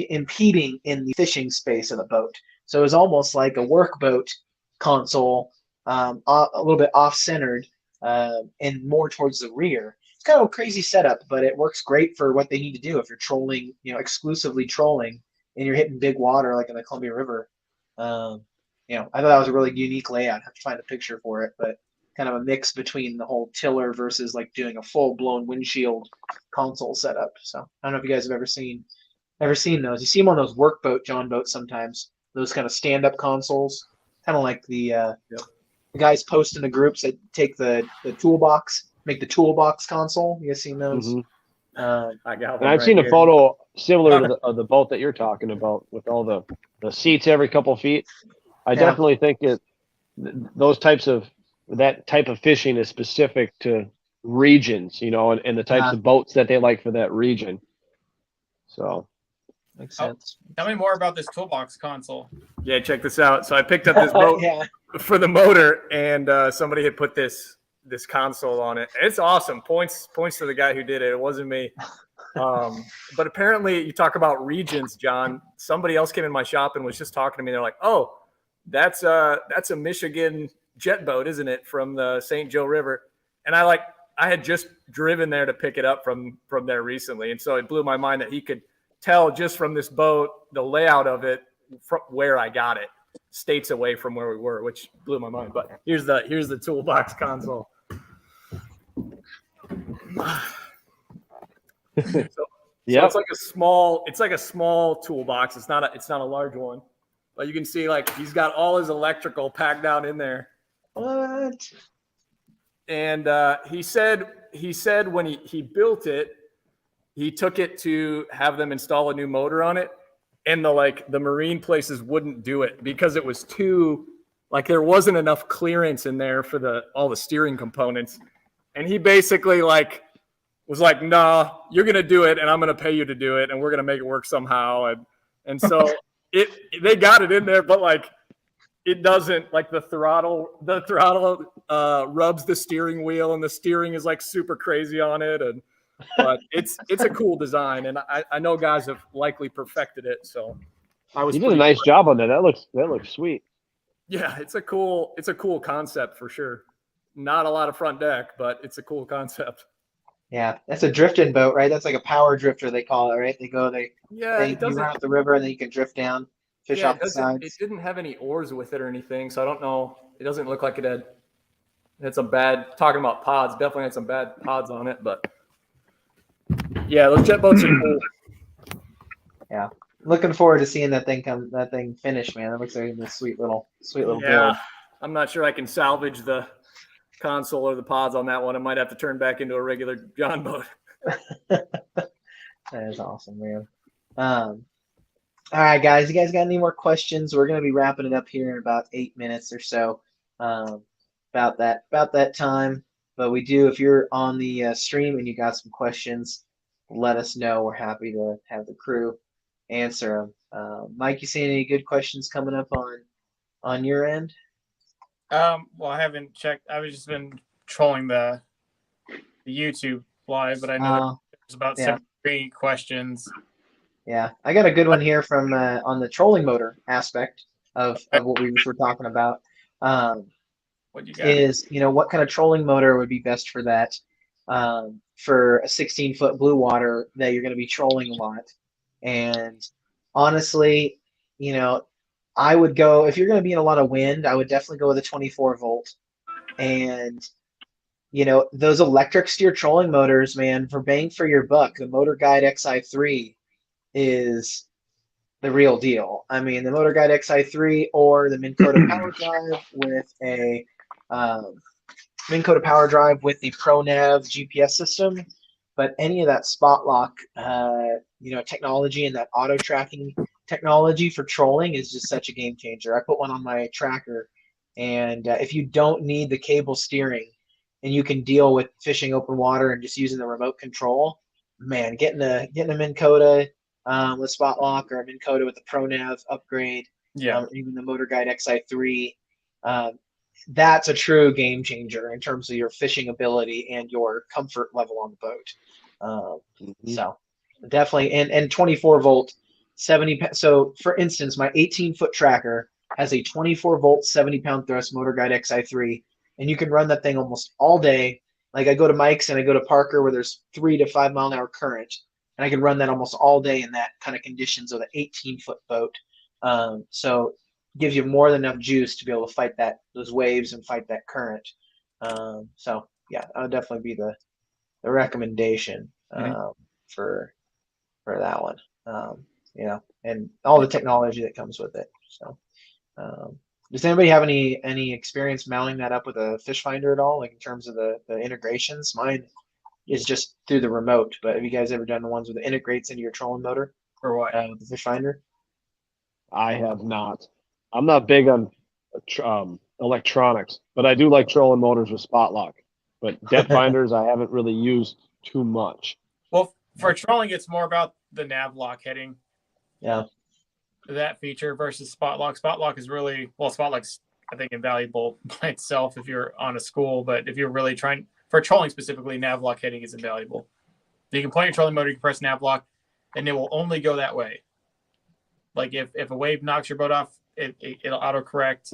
impeding in the fishing space of the boat. So it was almost like a workboat console, a little bit off-centered and more towards the rear. It's kind of a crazy setup, but it works great for what they need to do if you're trolling, exclusively trolling, and you're hitting big water like in the Columbia River. I thought that was a really unique layout. I have to find a picture for it, but kind of a mix between the whole tiller versus doing a full-blown windshield console setup. So I don't know if you guys have ever seen those. You see them on those workboat John boats sometimes. Those kind of stand-up consoles. kind of like the guys post in the groups that take the toolbox, make the toolbox console. You guys seen those? Mhm. I got And one I've right seen a here. photo similar to the boat that you're talking about with all the seats every couple feet. I Yeah. definitely think that type of fishing is specific to regions, and the types of boats that they like for that region. So Makes Oh, sense. Tell me more about this toolbox console. Yeah, check this out. So I picked up this boat Yeah. for the motor, and somebody had put this console on it. It's awesome. Points to the guy who did it. It wasn't me. But apparently, you talk about regions, John. Somebody else came in my shop and was just talking to me. They're like, "Oh, that's a Michigan jet boat, isn't it, from the St. Joe River?" And I had just driven there to pick it up from there recently, and so it blew my mind that he could tell just from this boat the layout of it from where I got it, states away from where we were, which blew my mind. But here's the toolbox console. So it's like a small toolbox. It's not a large one, but you can see like he's got all his electrical packed down in there. What? And he said when he built it, he took it to have them install a new motor on it, and the marine places wouldn't do it because it was too there wasn't enough clearance in there for all the steering components, and he basically was like, "Nah, you're gonna do it, and I'm gonna pay you to do it, and we're gonna make it work somehow." And so they got it in there, but it doesn't the throttle rubs the steering wheel, and the steering is super crazy on it, but it's a cool design, and I know guys have likely perfected it. So you did a nice job on that. That looks sweet. Yeah, it's a cool concept for sure. Not a lot of front deck, but it's a cool concept. Yeah, that's a drifting boat, right? That's like a power drifter, they call it, right? You run out the river and then you can drift down, fish off the sides. It didn't have any oars with it or anything, so I don't know. It doesn't look like it had some bad. Talking about pods, definitely had some bad pods on it, but yeah, those jet boats are cool. Yeah, looking forward to seeing that thing finish, man. That looks like a sweet little build. I'm not sure I can salvage the console or the pods on that one. I might have to turn back into a regular John boat. That is awesome, man. All right, guys. You guys got any more questions? We're gonna be wrapping it up here in about 8 minutes or so. About that time. But we do, if you're on the stream and you got some questions, let us know. We're happy to have the crew answer them. Mike, you see any good questions coming up on your end? Well, I haven't checked. I've just been trolling the YouTube live, but I know there's about 73 questions. Yeah, I got a good one here from on the trolling motor aspect of what we were talking about. What you got? Is what kind of trolling motor would be best for that? For a 16-foot blue water that you're going to be trolling a lot. And honestly, I would go, if you're going to be in a lot of wind, I would definitely go with a 24 volt. And those electric steer trolling motors, man, for bang for your buck, the Motor Guide XI3 is the real deal. I mean, the Motor Guide XI3 or the Minn Kota Power Drive with a Minn Kota Power Drive with the ProNav GPS system, but any of that spot lock, technology and that auto tracking technology for trolling is just such a game changer. I put one on my tracker, and if you don't need the cable steering and you can deal with fishing open water and just using the remote control, man, getting a Minn Kota with spot lock or a Minn Kota with the ProNav upgrade, even the Motor Guide XI3, that's a true game changer in terms of your fishing ability and your comfort level on the boat. So definitely, and 24 volt, 70. So for instance, my 18-foot tracker has a 24 volt, 70-pound thrust Motor Guide XI3, and you can run that thing almost all day. Like I go to Mike's and I go to Parker where there's 3 to 5 mile an hour current, and I can run that almost all day in that kind of conditions with an 18-foot boat. So gives you more than enough juice to be able to fight those waves and fight that current. So yeah, that would definitely be the recommendation for that one. And all the technology that comes with it. So Does anybody have any experience mounting that up with a fish finder at all, like in terms of the integrations? Mine is just through the remote, but have you guys ever done the ones with it integrates into your trolling motor Or what? with the fish finder? I have not. I'm not big on electronics, but I do like trolling motors with spot lock. But depth finders, I haven't really used too much. Well, for trolling, it's more about the nav lock heading. Yeah. That feature versus spot lock. Spot lock is really, well, spot lock's, I think, invaluable by itself if you're on a school, but if you're really trying, for trolling specifically, nav lock heading is invaluable. You can point your trolling motor, you can press nav lock, and it will only go that way. Like if a wave knocks your boat off, it'll autocorrect.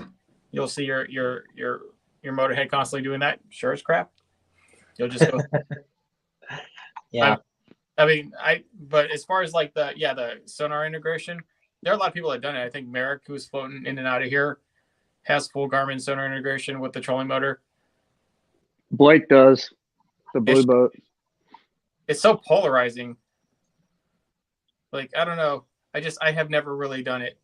You'll see your motor head constantly doing that. Sure as crap. You'll just go. Yeah. But as far as like the sonar integration, there are a lot of people that have done it. I think Merrick, who's floating in and out of here, has full Garmin sonar integration with the trolling motor. Blake does, the blue boat. It's so polarizing. Like, I don't know. I have never really done it.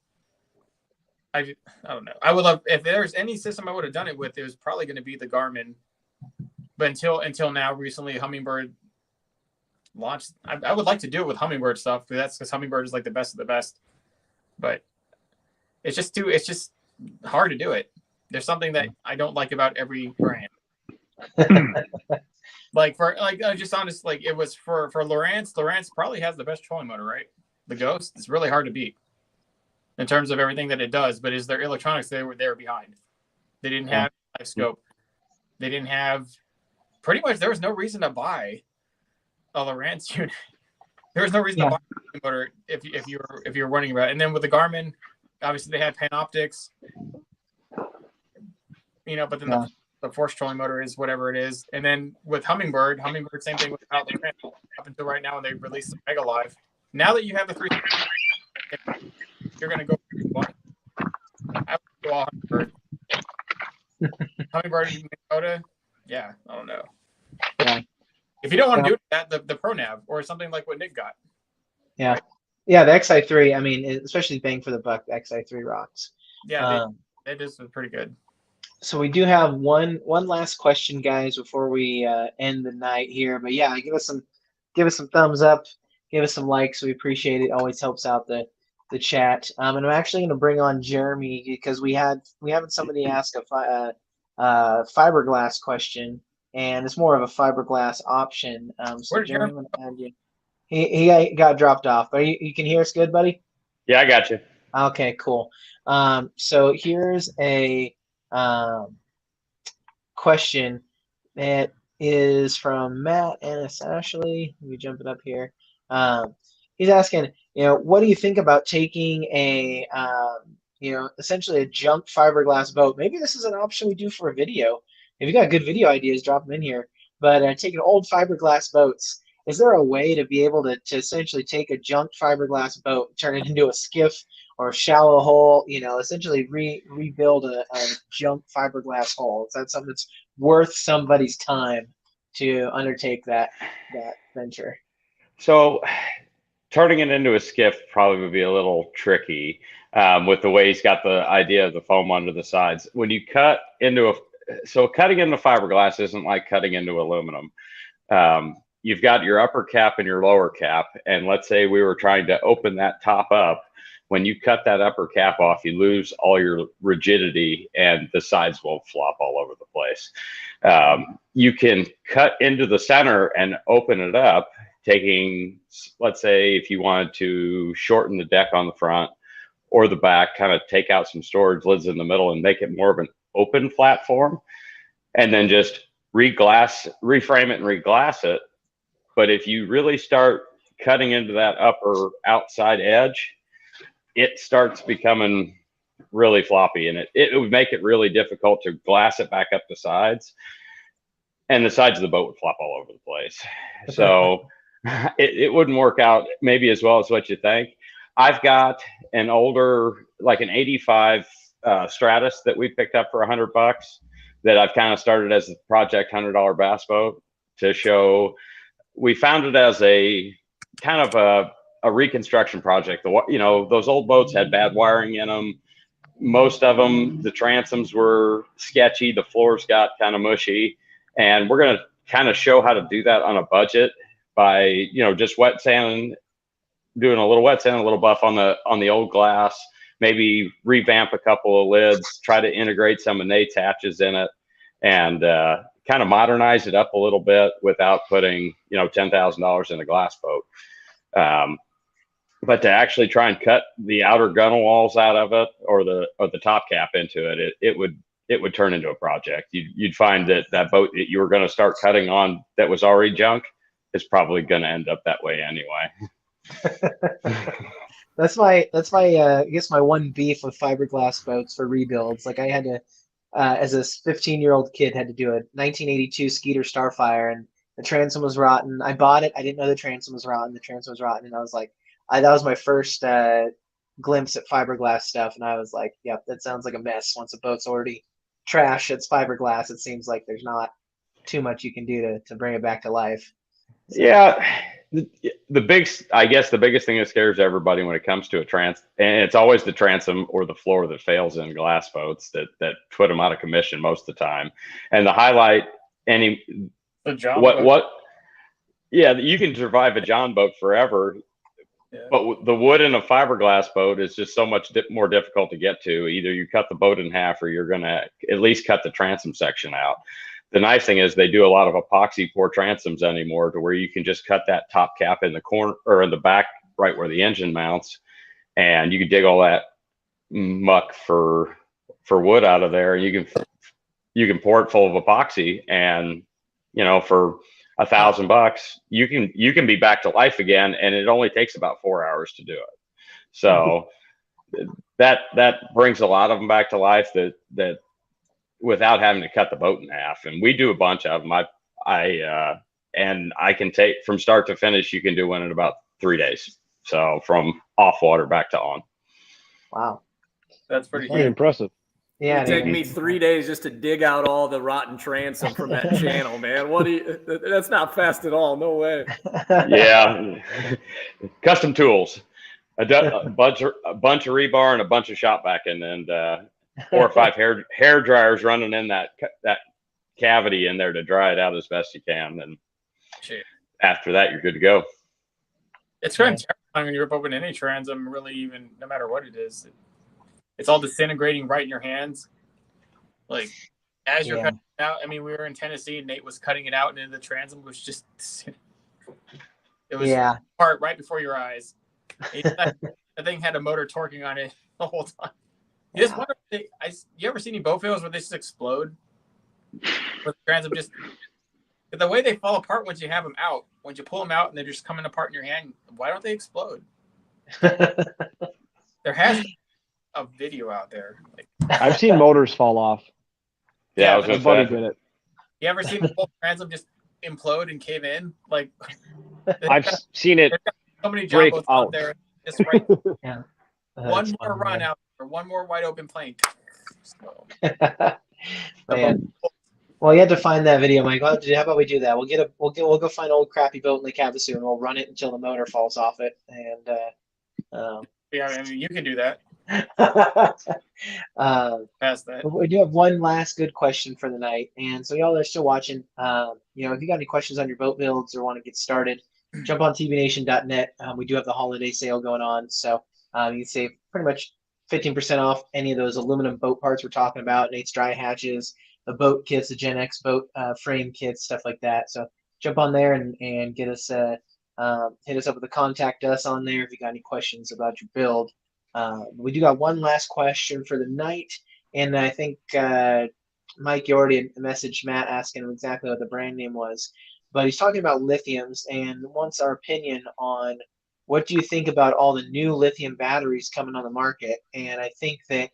I don't know. I would love, if there's any system I would have done it with, it was probably going to be the Garmin. But until now, recently, Humminbird launched. I would like to do it with Humminbird stuff, because Humminbird is like the best of the best. But it's just hard to do it. There's something that I don't like about every brand. Just honest, like it was for Lowrance. Lowrance probably has the best trolling motor, right? The Ghost. It's really hard to beat in terms of everything that it does. But is their electronics, they were behind. They didn't have Livescope. They didn't have, pretty much there was no reason to buy a Lowrance unit. There was no reason to buy a motor if you were running about it. And then with the Garmin, obviously they had Panoptics, but then the force trolling motor is whatever it is. And then with Humminbird, same thing with Lowrance up until right now when they released the Mega Live. Now that you have the 3, you're going to go one. I would go all Humminbird. Humminbird in Minnesota, yeah, I don't know. Yeah. If you don't want to do that, the ProNav or something like what Nick got. Yeah. Yeah, the XI3, I mean, especially bang for the buck, the XI3 rocks. Yeah, it is pretty good. So we do have one last question, guys, before we end the night here. But yeah, give us some thumbs up, give us some likes. We appreciate it. Always helps out the chat. And I'm actually going to bring on Jeremy because we had somebody ask a fiberglass question, and it's more of a fiberglass option. So Jeremy, I'm gonna add you. He got dropped off, but you can hear us good, buddy? Yeah, I got you. Okay, cool. So here's a question that is from Matt Ennis Ashley. Let me jump it up here. He's asking, what do you think about taking a, essentially a junk fiberglass boat? Maybe this is an option we do for a video. If you got good video ideas, drop them in here. But taking old fiberglass boats, is there a way to be able to essentially take a junk fiberglass boat, turn it into a skiff or a shallow hull, essentially rebuild a junk fiberglass hull? Is that something that's worth somebody's time to undertake that venture? So turning it into a skiff probably would be a little tricky with the way he's got the idea of the foam under the sides. When you cut into cutting into fiberglass isn't like cutting into aluminum. You've got your upper cap and your lower cap. And let's say we were trying to open that top up. When you cut that upper cap off, you lose all your rigidity and the sides will flop all over the place. You can cut into the center and open it up, taking, let's say, if you wanted to shorten the deck on the front or the back, kind of take out some storage lids in the middle and make it more of an open platform, and then just reframe it and reglass it. But if you really start cutting into that upper outside edge, it starts becoming really floppy, and it would make it really difficult to glass it back up the sides, and the sides of the boat would flop all over the place. So it wouldn't work out maybe as well as what you think. I've got an older, like an 85 Stratus that we picked up for $100 that I've kind of started as a project $100 bass boat to show. We found it as a kind of a reconstruction project. Those old boats had bad wiring in them. most of them, the transoms were sketchy. The floors got kind of mushy, and we're going to kind of show how to do that on a budget by, you know, just wet sanding, doing a little wet sand, a little buff on the old glass, maybe revamp a couple of lids, try to integrate some of Nate's hatches in it, and kind of modernize it up a little bit without putting, you know, $10,000 in a glass boat. But to actually try and cut the outer gunnel walls out of it, or the top cap into it, it would turn into a project. You'd find that boat that you were going to start cutting on that was already junk is probably going to end up that way anyway. That's my I guess my one beef with fiberglass boats for rebuilds. Like I had to, as a 15-year-old kid, had to do a 1982 Skeeter Starfire, and the transom was rotten. I bought it. I didn't know the transom was rotten. The transom was rotten, and I was like, that was my first glimpse at fiberglass stuff, and I was like, yep, that sounds like a mess. Once a boat's already trash, it's fiberglass. It seems like there's not too much you can do to bring it back to life. So. Yeah. I guess the biggest thing that scares everybody when it comes to and it's always the transom or the floor that fails in glass boats that put them out of commission most of the time. And the highlight, yeah, you can survive a John boat forever. Yeah. But the wood in a fiberglass boat is just so much more difficult to get to. Either you cut the boat in half, or you're going to at least cut the transom section out. The nice thing is they do a lot of epoxy pour transoms anymore, to where you can just cut that top cap in the corner or in the back, right where the engine mounts, and you can dig all that muck for wood out of there, and you can pour it full of epoxy, and you know, for $1,000 you can be back to life again, and it only takes about 4 hours to do it. So that brings a lot of them back to life that without having to cut the boat in half. And we do a bunch of them. And I can take from start to finish, you can do one in about 3 days. So from off water back to on. Wow. That's pretty impressive. Yeah. It'd take me 3 days just to dig out all the rotten transom from that channel, man. That's not fast at all. No way. Yeah. Custom tools, a bunch of rebar and a bunch of shop backing, and 4 or 5 hair dryers running in that cavity in there to dry it out as best you can. And after that, you're good to go. It's kind of terrifying when you rip open any transom, really, even no matter what it is. It's all disintegrating right in your hands. Like, as you're cutting it out, I mean, we were in Tennessee, and Nate was cutting it out, and the transom was just, it was part right before your eyes. That thing had a motor torquing on it the whole time. You just wonder, you ever see any boat fails where they just explode? With the transom, just the way they fall apart once you have them out, once you pull them out and they're just coming apart in your hand, why don't they explode? There has to be a video out there. Like, I've seen motors fall off. Yeah, I was going to say. You ever seen the whole transom just implode and cave in? Like, I've seen it so many break boats out out there. Just right. One more run out. Or one more wide open plane. So, man. Well, you had to find that video, Mike. How about we do that? We'll go find an old crappy boat in Lake Havasu, and we'll run it until the motor falls off it. And yeah, I mean, you can do that. Past that. We do have one last good question for the night, and so y'all that are still watching, if you got any questions on your boat builds or want to get started, jump on tbnation.net. We do have the holiday sale going on, so you can save pretty much 15% off any of those aluminum boat parts we're talking about, Nate's dry hatches, the boat kits, the Gen X boat frame kits, stuff like that. So jump on there and get us, hit us up with a contact us on there if you got any questions about your build. We do got one last question for the night, and I think Mike, you already messaged Matt asking him exactly what the brand name was, but he's talking about lithiums and wants our opinion on what do you think about all the new lithium batteries coming on the market? And I think that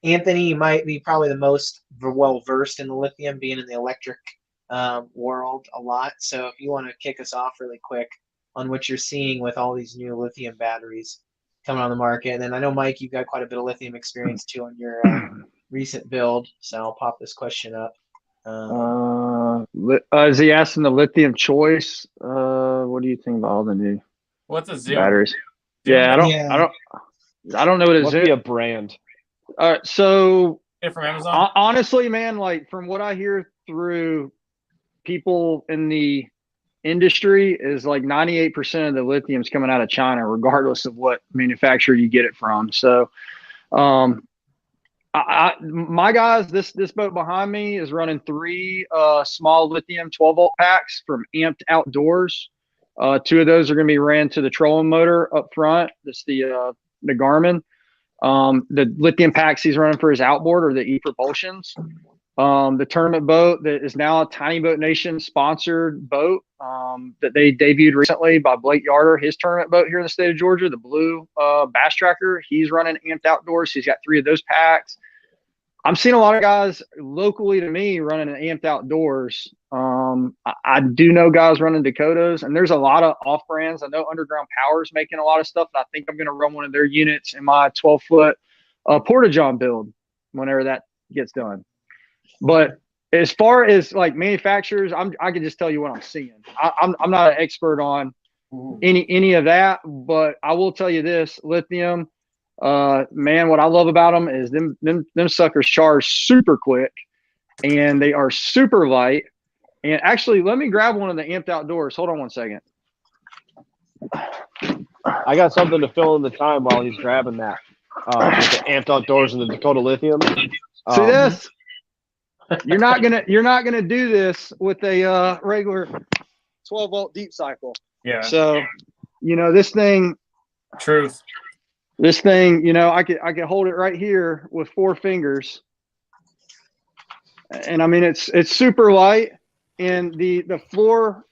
Anthony might be probably the most well-versed in the lithium, being in the electric world a lot. So if you want to kick us off really quick on what you're seeing with all these new lithium batteries coming on the market. And then I know, Mike, you've got quite a bit of lithium experience too on your recent build. So I'll pop this question up. Is he asking the lithium choice? What do you think about all the new What's a Zoom batteries? Yeah, I don't know what a Must Zoom be a brand. All right. So From Amazon? honestly, man, like from what I hear through people in the industry is like 98% of the lithium's coming out of China, regardless of what manufacturer you get it from. So, my guys, this boat behind me is running 3 small lithium 12-volt packs from Amped Outdoors. 2 of those are going to be ran to the trolling motor up front. That's the Garmin. The lithium packs he's running for his outboard are the E-propulsions. The tournament boat that is now a Tiny Boat Nation sponsored boat that they debuted recently by Blake Yarder, his tournament boat here in the state of Georgia, the blue bass tracker. He's running Amped Outdoors. He's got 3 of those packs. I'm seeing a lot of guys locally to me running an Amped Outdoors. I do know guys running Dakotas, and there's a lot of off brands. I know Underground Power's making a lot of stuff, and I think I'm going to run one of their units in my 12-foot Porta-John build whenever that gets done. But as far as like manufacturers, I can just tell you what I'm seeing. I'm not an expert on any of that, but I will tell you this: lithium, man, what I love about them is them suckers charge super quick, and they are super light. And actually, let me grab one of the Amped Outdoors. Hold on one second. I got something to fill in the time while he's grabbing that. With the Amped Outdoors and the Dakota Lithium. See this? You're not gonna do this with a regular 12-volt deep cycle. Yeah. So, this thing. Truth. This thing, I could hold it right here with 4 fingers, and I mean it's super light, and the floor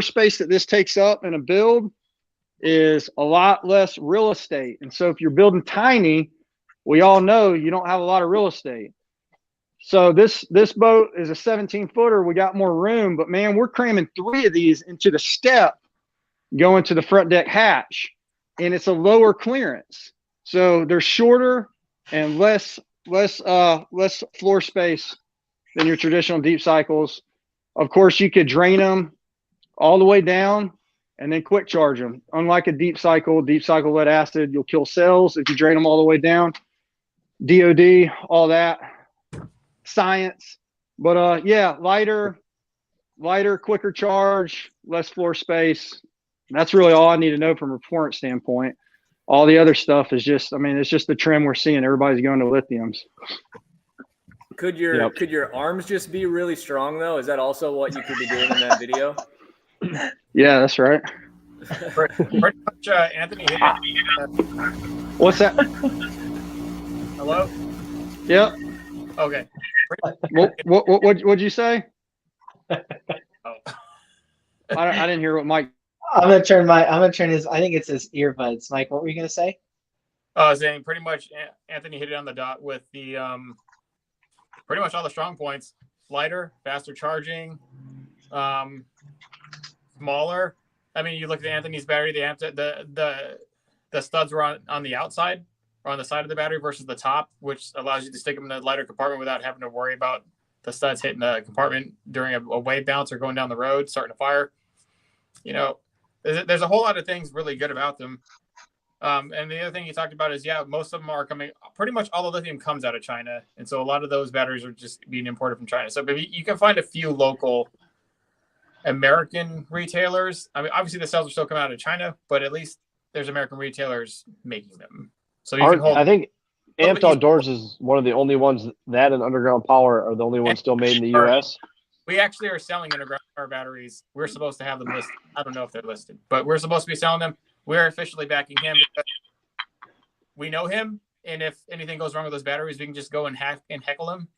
space that this takes up in a build is a lot less real estate. And so if you're building tiny, we all know you don't have a lot of real estate. So this boat is a 17-footer. We got more room, but man, we're cramming 3 of these into the step going to the front deck hatch, and it's a lower clearance. So they're shorter and less floor space than your traditional deep cycles. Of course, you could drain them all the way down and then quick charge them. Unlike a deep cycle lead acid, you'll kill cells if you drain them all the way down. DOD, all that. Science, but yeah, lighter, quicker charge, less floor space. That's really all I need to know from a performance standpoint. All the other stuff is just, it's just the trend we're seeing. Everybody's going to lithiums. Could your arms just be really strong though? Is that also what you could be doing in that video? Yeah, that's right. Pretty much, Anthony. What's that? Hello. Yep. Okay. What'd you say? Oh. I didn't hear what Mike. I'm gonna turn his. I think it's his earbuds. Mike, what were you gonna say? I was saying pretty much Anthony hit it on the dot with the pretty much all the strong points: lighter, faster charging, smaller. I mean, you look at Anthony's battery. The studs were on the outside. Or on the side of the battery versus the top, which allows you to stick them in a lighter compartment without having to worry about the studs hitting the compartment during a wave bounce or going down the road, starting a fire. There's a whole lot of things really good about them. And the other thing you talked about is, most of them are coming, pretty much all the lithium comes out of China. And so a lot of those batteries are just being imported from China. So maybe you can find a few local American retailers. I mean, obviously the cells are still coming out of China, but at least there's American retailers making them. So you can hold. I think Amped Outdoors is one of the only ones that and Underground Power are the only ones still made in the U.S. We actually are selling Underground Power batteries. We're supposed to have them listed. I don't know if they're listed, but we're supposed to be selling them. We're officially backing him because we know him, and if anything goes wrong with those batteries, we can just go and heckle him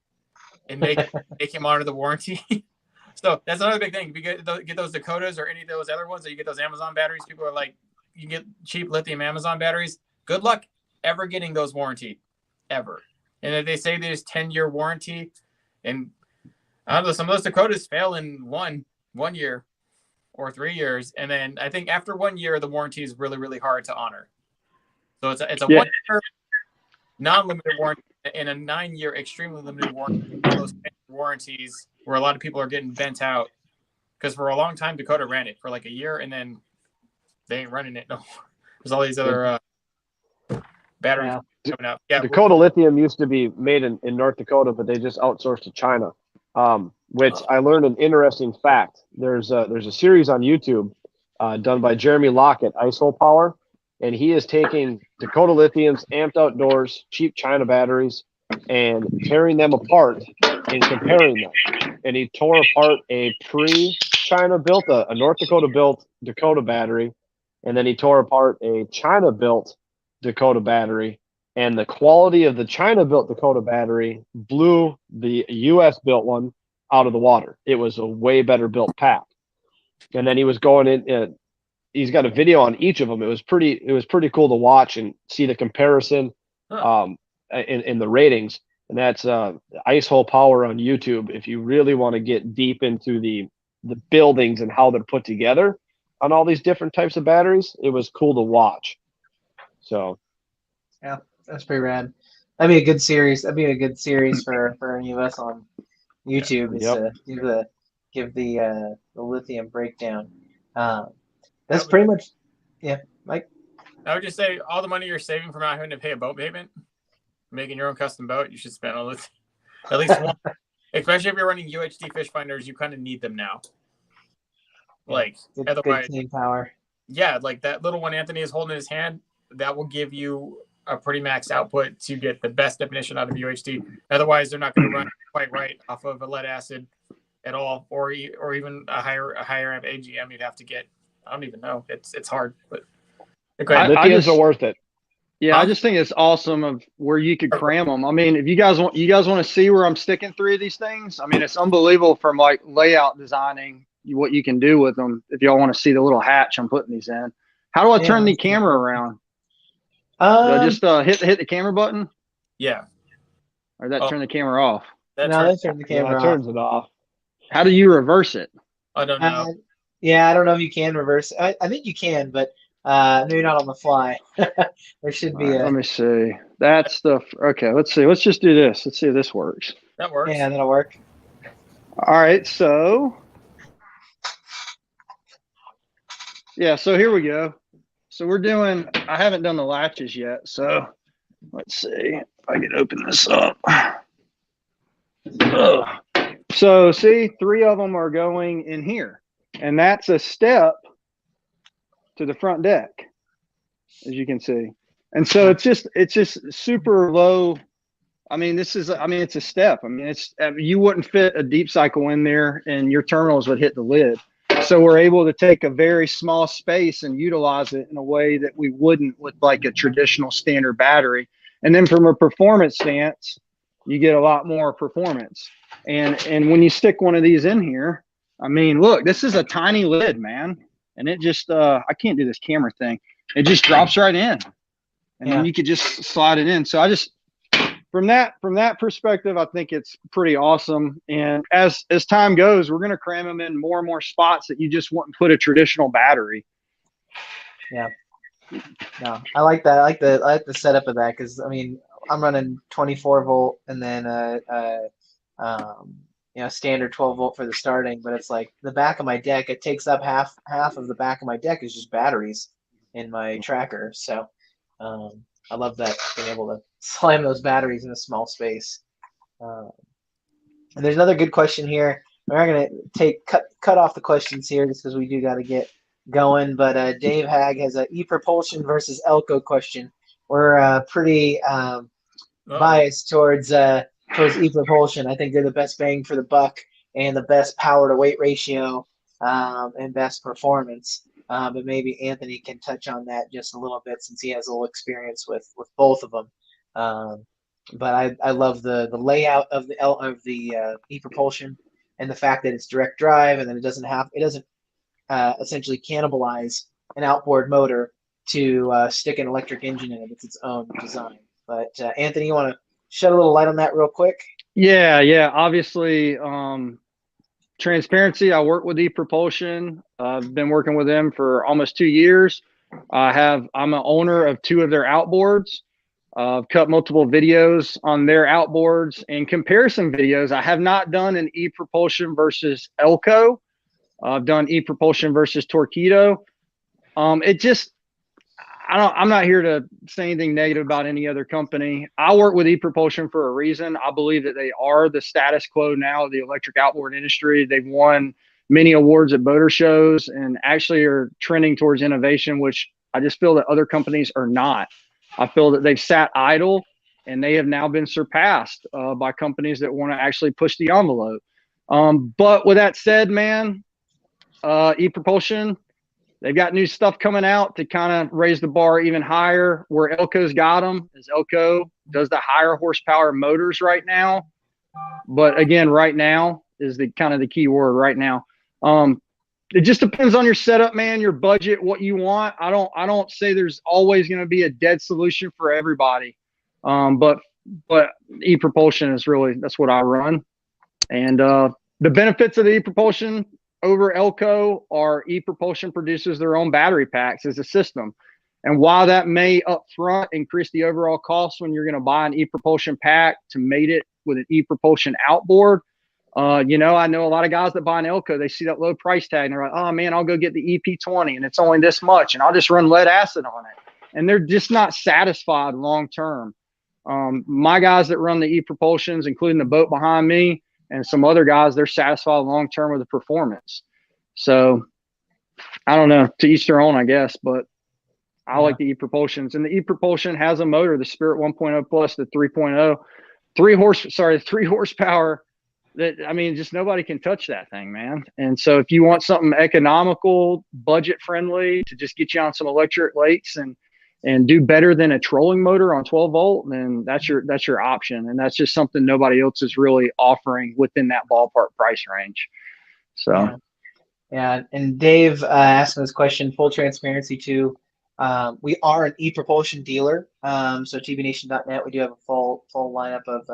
and make him honor the warranty. So that's another big thing. If you get those Dakotas or any of those other ones, or you get those Amazon batteries, people are like, you get cheap lithium Amazon batteries. Good luck ever getting those warranted, ever. And if they say there's 10-year warranty, and I don't know, some of those Dakotas fail in one year or 3 years, and then I think after 1 year the warranty is really, really hard to honor. So it's a 1 year non-limited warranty and a 9-year extremely limited warranty. Those warranties where a lot of people are getting bent out because for a long time Dakota ran it for like a year, and then they ain't running it no more. There's all these other batteries coming out. Yeah, Dakota Lithium used to be made in North Dakota, but they just outsourced to China. Which I learned an interesting fact. There's a series on YouTube done by Jeremy Lockett, Ice Hole Power, and he is taking Dakota Lithium's amped outdoors, cheap China batteries, and tearing them apart and comparing them. And he tore apart a pre-China built, a North Dakota built Dakota battery, and then he tore apart a China built Dakota battery. And the quality of the China built Dakota battery blew the US built one out of the water. It was a way better built pack. And then he was going in, he's got a video on each of them. It was pretty cool to watch and see the comparison in the ratings. And that's Ice Hole Power on YouTube. If you really want to get deep into the buildings and how they're put together on all these different types of batteries, it was cool to watch. So yeah, that's pretty rad. That'd be a good series. That'd be a good series for any of us on YouTube, is to give the lithium breakdown. That's pretty much, yeah, Mike. I would just say all the money you're saving from not having to pay a boat payment, making your own custom boat, you should spend on lithium. At least one. Especially if you're running UHD fish finders, you kind of need them now. Like, otherwise, good power. Yeah, like that little one Anthony is holding in his hand, that will give you a pretty max output to get the best definition out of UHD. Otherwise, they're not going to run quite right off of a lead acid at all, or even a higher amp AGM. You'd have to get. I don't even know. It's hard, but lithiums are worth it. Yeah, I just think it's awesome of where you could cram them. I mean, if you guys want to see where I'm sticking 3 of these things, I mean, it's unbelievable from like layout designing what you can do with them. If y'all want to see the little hatch I'm putting these in, how do I turn the camera around? Do I just hit the camera button? Yeah. Or that turn the camera off? That turns the camera off. Turns it off. How do you reverse it? I don't know. Yeah, I don't know if you can reverse. I think you can, but maybe not on the fly. There should be. Let me see. That's the okay. Let's see. Let's just do this. Let's see if this works. That works. Yeah, that'll work. All right. So yeah. So here we go. So we're doing. I haven't done the latches yet. So let's see if I can open this up. Ugh. So see, 3 of them are going in here, and that's a step to the front deck, as you can see. And so it's just super low. I mean, it's a step. I mean, you wouldn't fit a deep cycle in there and your terminals would hit the lid. So we're able to take a very small space and utilize it in a way that we wouldn't with like a traditional standard battery. And then from a performance stance, you get a lot more performance. And when you stick one of these in here, I mean, look, this is a tiny lid, man. And it just, I can't do this camera thing. It just drops right in. And then you could just slide it in. So I just, from that perspective, I think it's pretty awesome. And as time goes, we're going to cram them in more and more spots that you just wouldn't put a traditional battery. Yeah. No, I like that. I like the setup of that, because I mean, I'm running 24 volt and then standard 12 volt for the starting, but it's like the back of my deck, it takes up half of the back of my deck is just batteries in my tracker. So I love that, being able to slam those batteries in a small space. And there's another good question here. We're going to cut off the questions here just because we do got to get going. But Dave Hag has a E-propulsion versus Elco question. We're pretty biased towards E-propulsion. I think they're the best bang for the buck and the best power to weight ratio and best performance. But maybe Anthony can touch on that just a little bit, since he has a little experience with both of them. But I love the layout of the E-propulsion, and the fact that it's direct drive, and then it doesn't essentially cannibalize an outboard motor to stick an electric engine in it. It's its own design. But Anthony, you want to shed a little light on that real quick? Yeah. Obviously, transparency. I work with E-propulsion. I've been working with them for almost 2 years. I'm an owner of 2 of their outboards. I've cut multiple videos on their outboards and comparison videos. I have not done an E-propulsion versus Elco. I've done E-propulsion versus Torpedo. I'm not here to say anything negative about any other company. I work with E-propulsion for a reason. I believe that they are the status quo now of the electric outboard industry. They've won many awards at boater shows and actually are trending towards innovation, which I just feel that other companies are not. I feel that they've sat idle and they have now been surpassed by companies that want to actually push the envelope. But with that said, man, E-propulsion, they've got new stuff coming out to kind of raise the bar even higher. Where Elco's got them is Elco does the higher horsepower motors right now. But again, right now is the kind of the key word right now. It just depends on your setup, man, your budget, what you want. I don't say there's always going to be a dead solution for everybody. But E-propulsion is really, that's what I run. And the benefits of the E-propulsion over Elco are E-propulsion produces their own battery packs as a system. And while that may up front increase the overall cost when you're going to buy an E-propulsion pack to mate it with an E-propulsion outboard, I know a lot of guys that buy an Elco, they see that low price tag and they're like, oh man, I'll go get the EP20 and it's only this much and I'll just run lead acid on it. And they're just not satisfied long term. My guys that run the E-propulsions, including the boat behind me and some other guys, they're satisfied long term with the performance. So I don't know, to each their own, I guess, but I like the E-propulsions. And the E-propulsion has a motor, the Spirit 1.0 plus the 3.0, 3 horsepower. That, I mean, just nobody can touch that thing, man. And so if you want something economical, budget friendly to just get you on some electric lakes and do better than a trolling motor on 12 volt, then that's your option. And that's just something nobody else is really offering within that ballpark price range. So yeah. And Dave asking this question, full transparency too. We are an E-propulsion dealer. So tbnation.net, we do have a full lineup of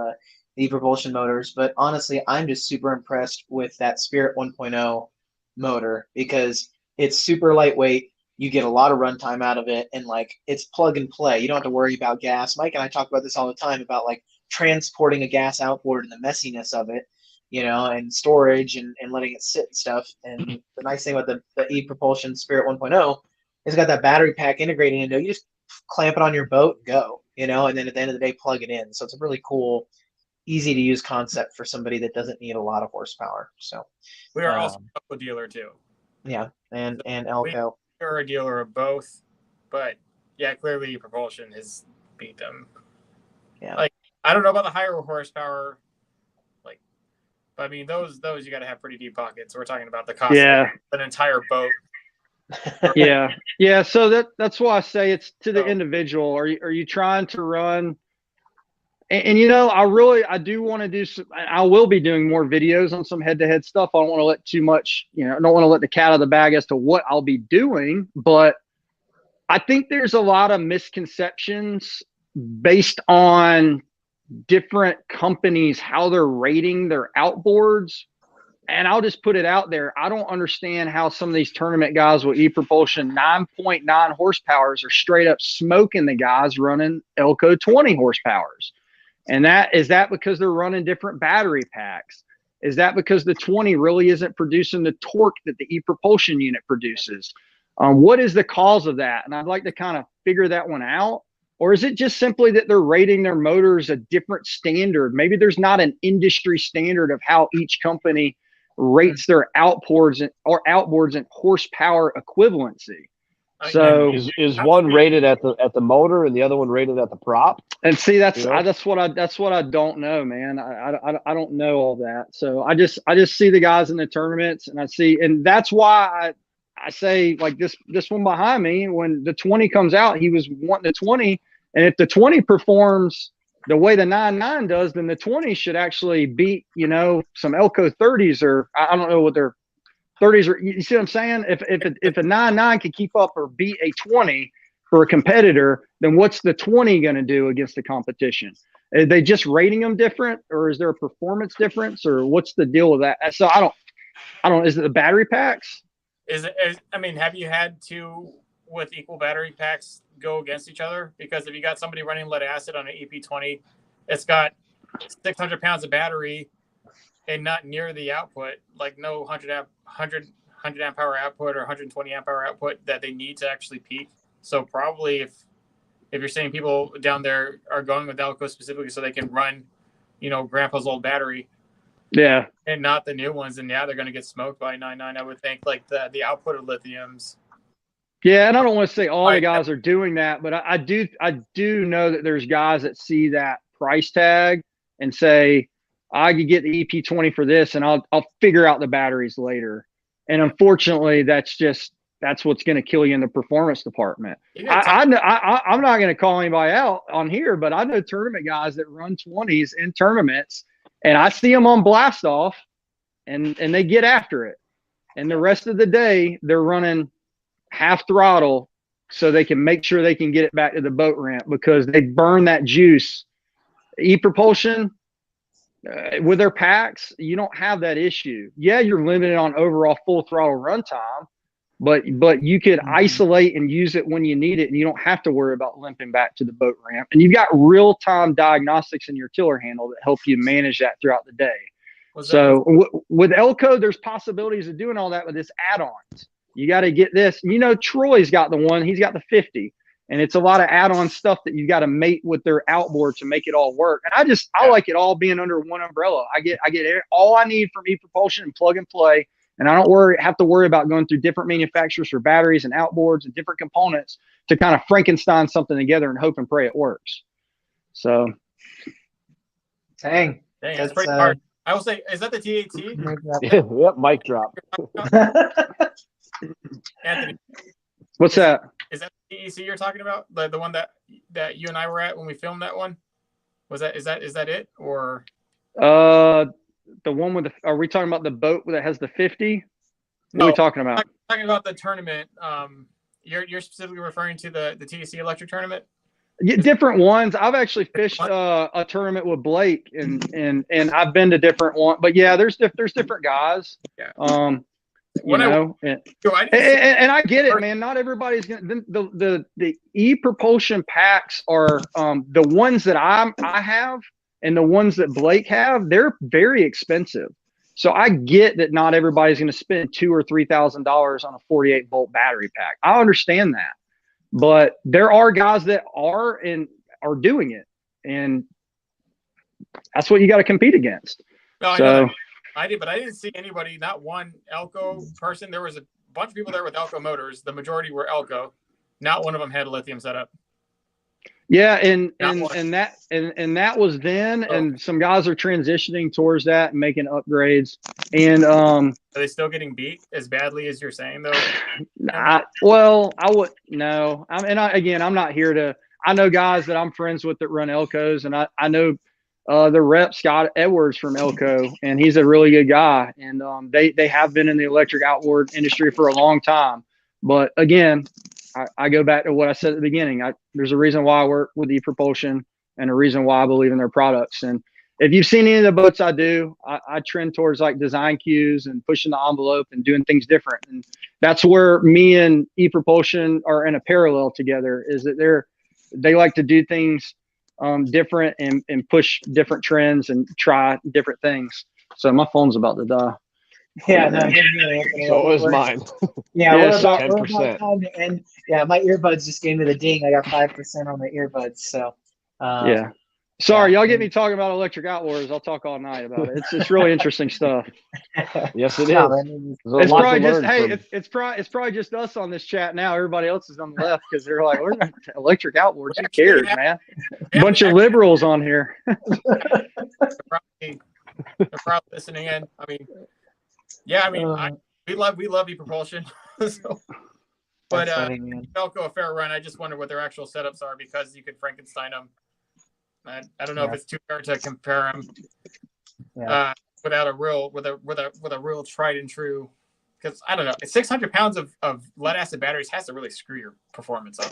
E-propulsion motors, but honestly, I'm just super impressed with that Spirit 1.0 motor because it's super lightweight. You get a lot of runtime out of it, and like it's plug and play. You don't have to worry about gas. Mike and I talk about this all the time about like transporting a gas outboard and the messiness of it, and storage and letting it sit and stuff. And the nice thing about the E-propulsion Spirit 1.0 is it's got that battery pack integrated into it. You just clamp it on your boat, go, and then at the end of the day, plug it in. So it's a really cool, easy to use concept for somebody that doesn't need a lot of horsepower. So we are also a dealer too. Yeah, and Elco. We're a dealer of both, but yeah, clearly propulsion has beat them. Yeah, like I don't know about the higher horsepower, but I mean those you got to have pretty deep pockets. We're talking about the cost of an entire boat. yeah. So that's why I say it's to the individual. Are you trying to run? And I do want to do some. I will be doing more videos on some head-to-head stuff. I don't want to let too much. I don't want to let the cat out of the bag as to what I'll be doing. But I think there's a lot of misconceptions based on different companies, how they're rating their outboards. And I'll just put it out there. I don't understand how some of these tournament guys with E-propulsion 9.9 horsepowers are straight up smoking the guys running Elco 20 horsepowers. And is that because they're running different battery packs? Is that because the 20 really isn't producing the torque that the E-propulsion unit produces? What is the cause of that? And I'd like to kind of figure that one out. Or is it just simply that they're rating their motors a different standard? Maybe there's not an industry standard of how each company rates their outboards and horsepower equivalency. So is one rated at the motor and the other one rated at the prop? And see, that's what I don't know, man. I don't know all that. So I just see the guys in the tournaments and that's why I say like this one behind me, when the 20 comes out, he was wanting the 20. And if the 20 performs the way the 9.9 does, then the 20 should actually beat, some Elco 30s, or I don't know what their 30s are. You see what I'm saying? If a 9.9 can keep up or beat a 20 for a competitor, then what's the 20 going to do against the competition? Are they just rating them different, or is there a performance difference, or what's the deal with that? So I don't. Is it the battery packs? Have you had two with equal battery packs go against each other? Because if you got somebody running lead acid on an EP20, it's got 600 pounds of battery and not near the output, like no 100 amp hour output or 120 amp hour output that they need to actually peak. So probably if you're saying people down there are going with Elco specifically so they can run, Grandpa's old battery, Yeah. and not the new ones, and yeah, they're going to get smoked by 9.9. I would think, like the output of lithiums. Yeah, and I don't want to say all the guys are doing that, but I do know that there's guys that see that price tag and say, I could get the EP20 for this, and I'll figure out the batteries later. And unfortunately, that's what's going to kill you in the performance department. I'm not going to call anybody out on here, but I know tournament guys that run 20s in tournaments, and I see them on blast off, and they get after it. And the rest of the day, they're running half throttle so they can make sure they can get it back to the boat ramp because they burn that juice. E-propulsion, with their packs, you don't have that issue. Yeah, you're limited on overall full throttle runtime, but you could isolate and use it when you need it, and you don't have to worry about limping back to the boat ramp. And you've got real-time diagnostics in your tiller handle that help you manage that throughout the day. With Elco, there's possibilities of doing all that with this add-ons. You got to get this. Troy's got the one. He's got the 50. And it's a lot of add-on stuff that you got to mate with their outboard to make it all work. And I like it all being under one umbrella. I get all I need from E-propulsion and plug and play. And I don't have to worry about going through different manufacturers for batteries and outboards and different components to kind of Frankenstein something together and hope and pray it works. So. Dang, that's pretty hard. I will say, is that the TAT? Yep, mic drop. Anthony, what's that? Is that the TEC you're talking about? The one that you and I were at when we filmed that one? Is that it? Or the one with are we talking about the boat that has the 50? What are we talking about? I'm talking about the tournament. You're specifically referring to the TEC electric tournament? Yeah, different ones. I've actually fished a tournament with Blake and I've been to different ones, but yeah, there's different guys. Yeah. And I get it, man. Not everybody's gonna. The E-propulsion packs are the ones that I have, and the ones that Blake have. They're very expensive, so I get that not everybody's going to spend $2,000 or $3,000 on a 48-volt battery pack. I understand that, but there are guys that are doing it, and that's what you got to compete against. No, I did, but I didn't see anybody, not one Elco person. There was a bunch of people there with Elco motors. The majority were Elco. Not one of them had a lithium setup. Yeah, and that was then, and some guys are transitioning towards that and making upgrades. And are they still getting beat as badly as you're saying though? I would. I'm not here to. I know guys that I'm friends with that run Elcos, and I know. The rep Scott Edwards from Elco, and he's a really good guy. And they have been in the electric outboard industry for a long time. But again, I go back to what I said at the beginning. There's a reason why I work with E-propulsion and a reason why I believe in their products. And if you've seen any of the boats I do, I trend towards like design cues and pushing the envelope and doing things different. And that's where me and E-propulsion are in a parallel together, is that they like to do things different and push different trends and try different things. So my phone's about to die. Yeah, no, so is mine. Yeah, yeah, so 10%. And yeah, my earbuds just gave me the ding. I got 5% on the earbuds. So yeah. Sorry, y'all get me talking about electric outboards. I'll talk all night about it. It's really interesting stuff. Yes, it is. It's probably just it's probably just us on this chat now. Everybody else is on the left because they're like, we're not electric outboards. Who cares, man? Bunch of liberals on here. They're probably listening in. I mean, yeah, we love E-propulsion. So, but Elco a fair run. I just wonder what their actual setups are because you could Frankenstein them. I don't know if it's too fair to compare them without a real tried and true. Because I don't know, 600 pounds of lead acid batteries has to really screw your performance up.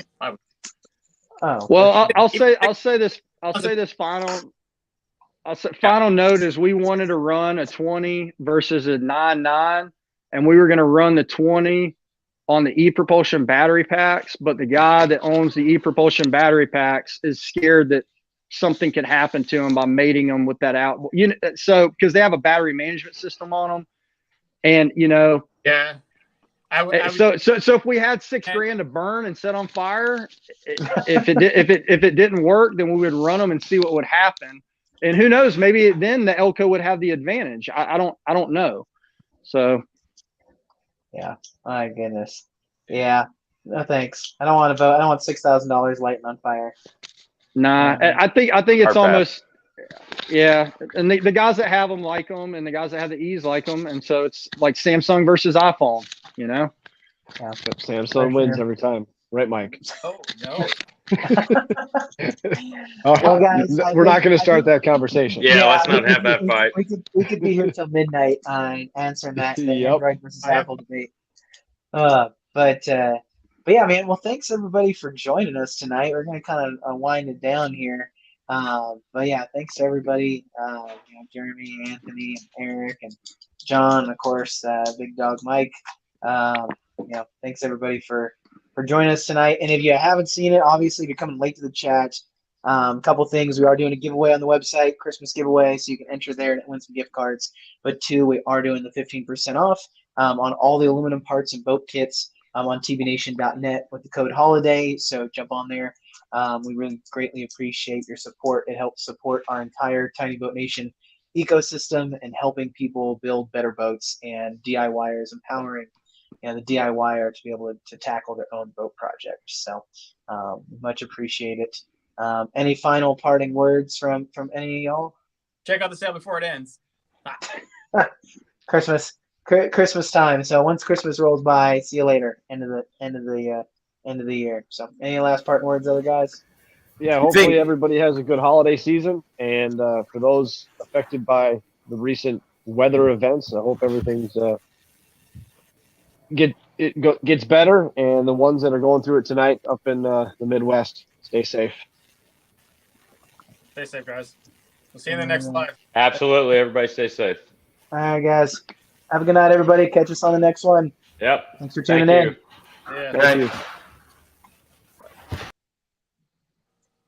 I'll say this final note is we wanted to run a 20 versus a 9.9, and we were going to run the 20 on the E-propulsion battery packs, but the guy that owns the E-propulsion battery packs is scared that something could happen to them by mating them with that outboard. So because they have a battery management system on them, and I would, So if we had $6,000 to burn and set on fire, if it didn't work, then we would run them and see what would happen. And who knows? Maybe then the Elco would have the advantage. I don't know. So. Yeah. My goodness. Yeah. No thanks. I don't want to vote. I don't want $6,000 lighting on fire. Nah, I think it's Our almost. Yeah, and the guys that have them like them, and the guys that have the E's like them, and so it's like Samsung versus iPhone, you know. Yeah. Samsung wins every time, right, Mike? Oh no. Well, guys, We're not going to start that conversation. Yeah, let's not have that fight. We could be here till midnight answering that the Yep. Android versus Apple debate. But yeah, man. Well, thanks everybody for joining us tonight. We're gonna kind of wind it down here. But yeah, thanks to everybody. Jeremy, Anthony, and Eric, and John, of course, Big Dog Mike. Thanks everybody for joining us tonight. And if you haven't seen it, obviously if you're coming late to the chat, a couple things. We are doing a giveaway on the website, Christmas giveaway, so you can enter there and win some gift cards. But 2, we are doing the 15% off on all the aluminum parts and boat kits on tbnation.net with the code HOLIDAY. So jump on there. We really greatly appreciate your support. It helps support our entire Tiny Boat Nation ecosystem and helping people build better boats, and DIYers empowering the DIYer to be able to tackle their own boat projects. So much appreciate it. Any final parting words from any of y'all? Check out the sale before it ends. Christmas time. So once Christmas rolls by, see you later. End of the year. So any last parting words, other guys? Yeah, hopefully everybody has a good holiday season. And for those affected by the recent weather events, I hope everything's gets better. And the ones that are going through it tonight up in the Midwest, stay safe. Stay safe, guys. We'll see you in the next live. Absolutely. Everybody stay safe. All right, guys. Have a good night, everybody. Catch us on the next one. Yep. Thanks for tuning Thank in. you. Yeah. Thank you.